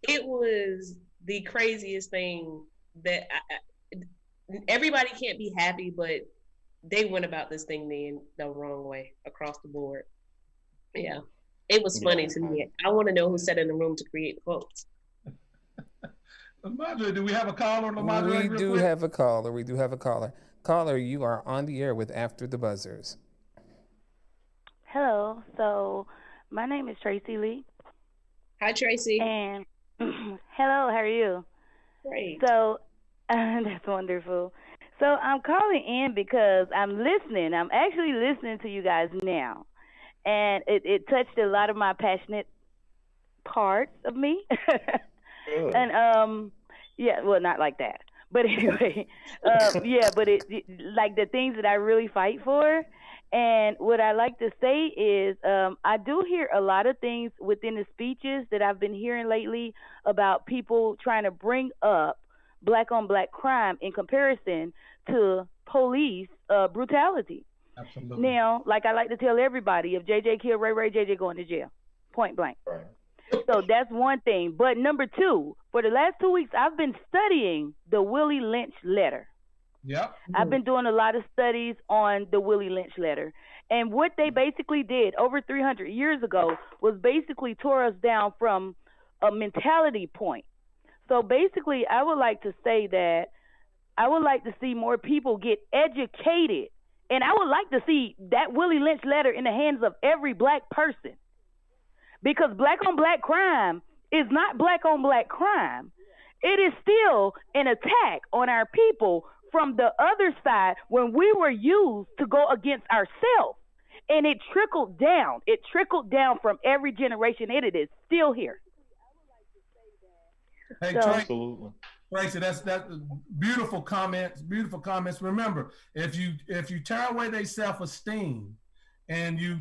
It was the craziest thing that everybody can't be happy, but they went about this thing the wrong way across the board. Yeah, it was funny to me. I want to know who sat in the room to create the quotes. Lamadre, do we have a caller? We do have a caller. Caller, you are on the air with After the Buzzers. Hello. So my name is Tracy Lee. Hi, Tracy. And hello, how are you? Great. So that's wonderful. So I'm calling in because I'm listening. I'm actually listening to you guys now. And it touched a lot of my passionate parts of me. And well, not like that. But anyway, but it like the things that I really fight for. And what I like to say is I do hear a lot of things within the speeches that I've been hearing lately about people trying to bring up black on black crime in comparison to police brutality. Absolutely. Now, like I like to tell everybody, if JJ killed Ray, JJ going to jail, point blank. Right. So that's one thing. But number two, for the last 2 weeks, I've been studying the Willie Lynch letter. Yep. I've been doing a lot of studies on the Willie Lynch letter. And what they basically did over 300 years ago was basically tore us down from a mentality point. So basically, I would like to say that I would like to see more people get educated And I would like to see that Willie Lynch letter in the hands of every black person. Because black on black crime is not black on black crime. It is still an attack on our people from the other side when we were used to go against ourselves. And it trickled down. It trickled down from every generation, and it is still here. Hey, So, Absolutely. Tracy, that's beautiful comments. Beautiful comments. Remember, if you tear away their self-esteem and you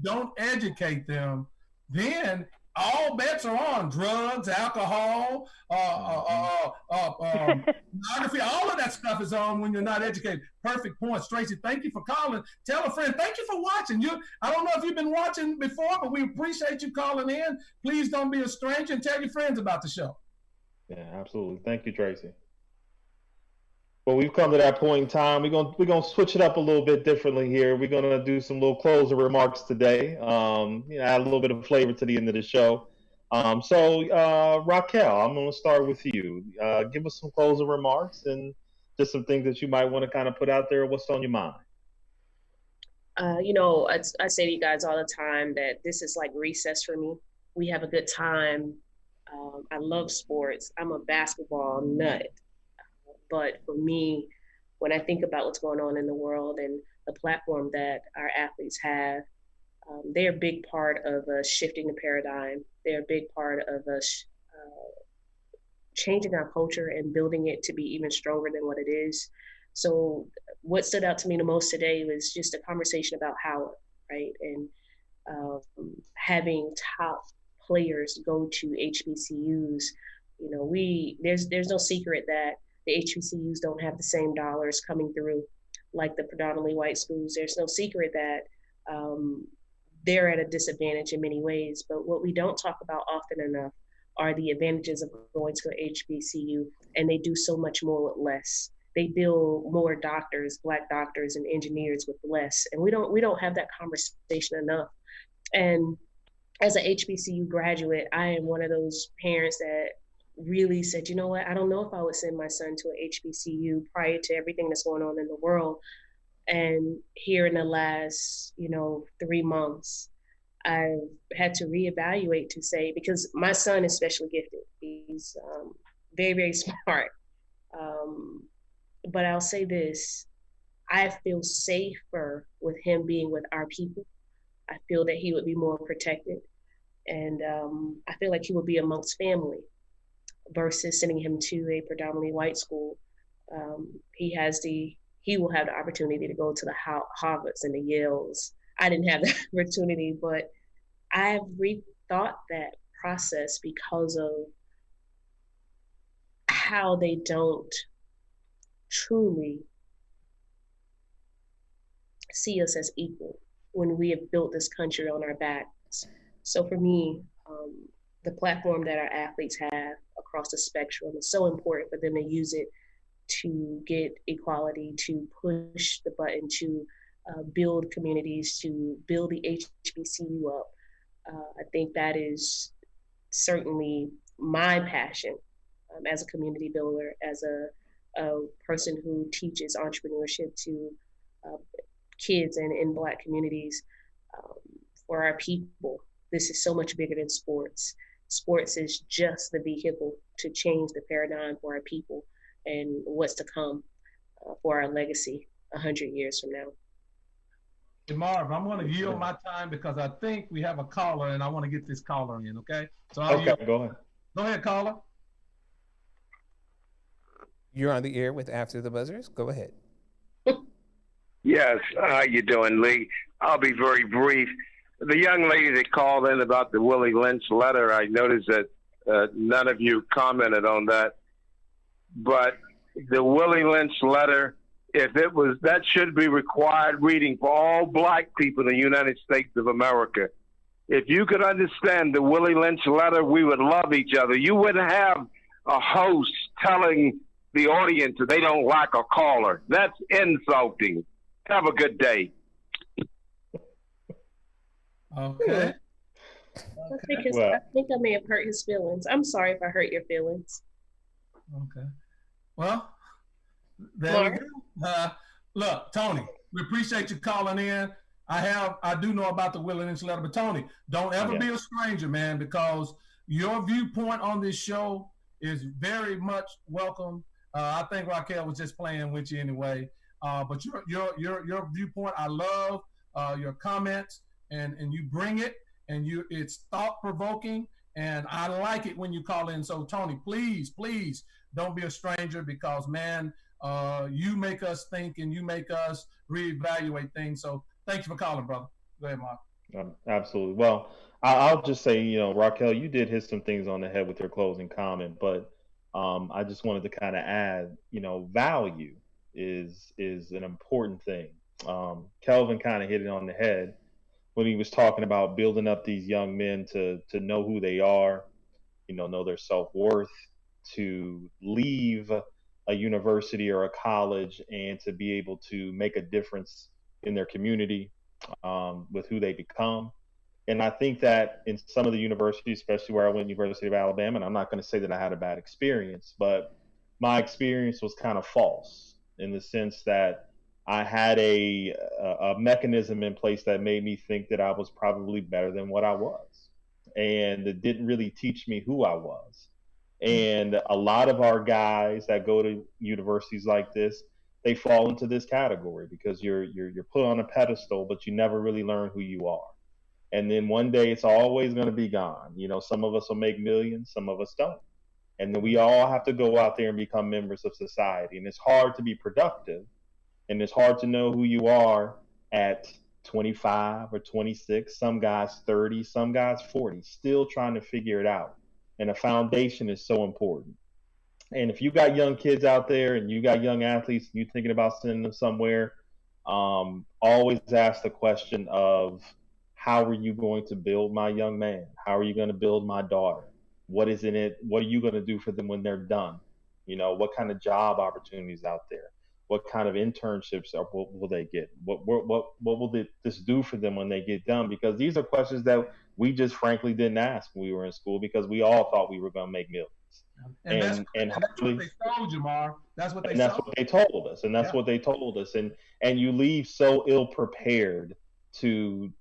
don't educate them, then all bets are on. Drugs, alcohol, pornography, all of that stuff is on when you're not educated. Perfect points. Tracy, thank you for calling. Tell a friend, thank you for watching. I don't know if you've been watching before, but we appreciate you calling in. Please don't be a stranger and tell your friends about the show. Yeah, absolutely. Thank you, Tracy. Well, we've come to that point in time. We're gonna switch it up a little bit differently here. We're gonna do some little closing remarks today. Add a little bit of flavor to the end of the show. Raquel, I'm gonna start with you. Give us some closing remarks and just some things that you might want to kind of put out there. What's on your mind? I say to you guys all the time that this is like recess for me. We have a good time. I love sports. I'm a basketball nut. But for me, when I think about what's going on in the world and the platform that our athletes have, they're a big part of shifting the paradigm. They're a big part of us changing our culture and building it to be even stronger than what it is. So what stood out to me the most today was just a conversation about Howard, right? And having top players go to HBCUs. There's no secret that the HBCUs don't have the same dollars coming through like the predominantly white schools. There's no secret that they're at a disadvantage in many ways. But what we don't talk about often enough are the advantages of going to an HBCU, and they do so much more with less. They build more doctors, Black doctors and engineers with less. And we don't have that conversation enough. And as an HBCU graduate, I am one of those parents that really said, you know what, I don't know if I would send my son to an HBCU prior to everything that's going on in the world. And here in the last, 3 months, I've had to reevaluate to say, because my son is specially gifted. He's very, very smart. But I'll say this, I feel safer with him being with our people. I feel that he would be more protected. And I feel like he would be amongst family versus sending him to a predominantly white school. He will have the opportunity to go to the Harvards and the Yales. I didn't have that opportunity, but I've rethought that process because of how they don't truly see us as equal when we have built this country on our backs. So for me, the platform that our athletes have across the spectrum is so important for them to use it to get equality, to push the button, to build communities, to build the HBCU up. I think that is certainly my passion as a community builder, as a person who teaches entrepreneurship to kids and in Black communities. For our people, this is so much bigger than sports. Sports is just the vehicle to change the paradigm for our people and what's to come for our legacy 100 years from now. Hey, Marv, I'm going to yield my time because I think we have a caller and I want to get this caller in, okay? So go ahead. Go ahead, caller. You're on the air with After the Buzzers. Go ahead. Yes, how you doing, Lee? I'll be very brief. The young lady that called in about the Willie Lynch letter, I noticed that none of you commented on that. But the Willie Lynch letter, that should be required reading for all Black people in the United States of America. If you could understand the Willie Lynch letter, we would love each other. You wouldn't have a host telling the audience that they don't like a caller. That's insulting. Have a good day. Okay. I think I may have hurt his feelings. I'm sorry if I hurt your feelings. Okay. Well, there we go. Look, Tony, We appreciate you calling in. I do know about the Willie Lynch letter, but Tony, don't ever be a stranger, man, because your viewpoint on this show is very much welcome. I think Raquel was just playing with you anyway. But your viewpoint, I love your comments, and you bring it, and it's thought provoking, and I like it when you call in. So Tony, please don't be a stranger, because man, you make us think and you make us reevaluate things. So thank you for calling, brother. Go ahead, Mark. Absolutely. Well, I'll just say, Raquel, you did hit some things on the head with your closing comment, but I just wanted to kind of add, value is an important thing. Kelvin kind of hit it on the head when he was talking about building up these young men to know who they are, know their self-worth, to leave a university or a college and to be able to make a difference in their community with who they become. And I think that in some of the universities, especially where I went, University of Alabama, and I'm not going to say that I had a bad experience, but my experience was kind of false in the sense that I had a mechanism in place that made me think that I was probably better than what I was. And it didn't really teach me who I was. And a lot of our guys that go to universities like this, they fall into this category because you're put on a pedestal, but you never really learn who you are. And then one day it's always going to be gone. Some of us will make millions, some of us don't. And then we all have to go out there and become members of society. And it's hard to be productive, and it's hard to know who you are at 25 or 26, some guys 30, some guys 40, still trying to figure it out. And a foundation is so important. And if you got young kids out there and you got young athletes and you're thinking about sending them somewhere, always ask the question of, how are you going to build my young man? How are you going to build my daughter? What is in it? What are you going to do for them when they're done? What kind of job opportunities out there? What kind of internships will they get? What will this do for them when they get done? Because these are questions that we just frankly didn't ask when we were in school, because we all thought we were going to make millions. And that's what they told you, Mar. That's what they told us. And that's what they told us. And you leave so ill prepared to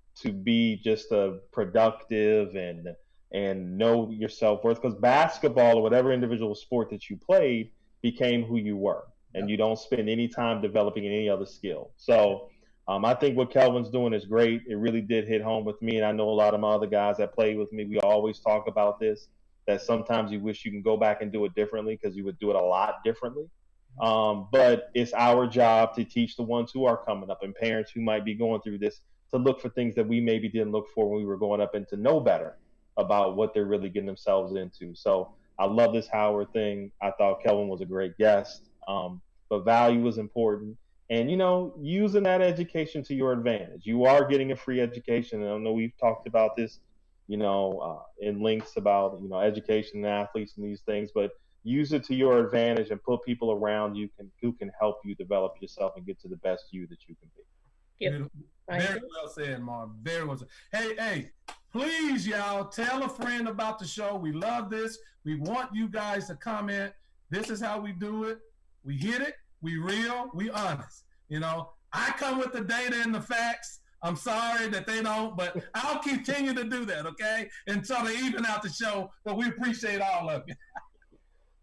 be just a productive and know your self-worth, because basketball or whatever individual sport that you played became who you were, and you don't spend any time developing any other skill. So I think what Kelvin's doing is great. It really did hit home with me, and I know a lot of my other guys that played with me, we always talk about this, that sometimes you wish you can go back and do it differently, because you would do it a lot differently. But it's our job to teach the ones who are coming up and parents who might be going through this to look for things that we maybe didn't look for when we were going up, and to know better about what they're really getting themselves into. So I love this Howard thing. I thought Kelvin was a great guest. But value is important. And, using that education to your advantage. You are getting a free education. And I know we've talked about this, in links about, education and athletes and these things, but use it to your advantage and put people around you who can help you develop yourself and get to the best you that you can be. Yep. Very well said, Mark. Very well said. Hey, please, y'all, tell a friend about the show. We love this. We want you guys to comment. This is how we do it. We hit it. We real. We honest. I come with the data and the facts. I'm sorry that they don't, but I'll continue to do that, okay, until they even out the show. But we appreciate all of you.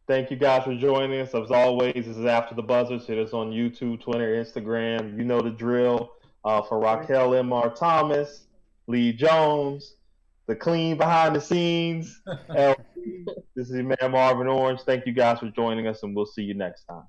Thank you guys for joining us. As always, this is After the Buzzers. Hit us on YouTube, Twitter, Instagram. You know the drill. For Raquel M.R. Thomas, Lee Jones, the clean behind the scenes. This is your man Marvin Orange. Thank you guys for joining us, and we'll see you next time.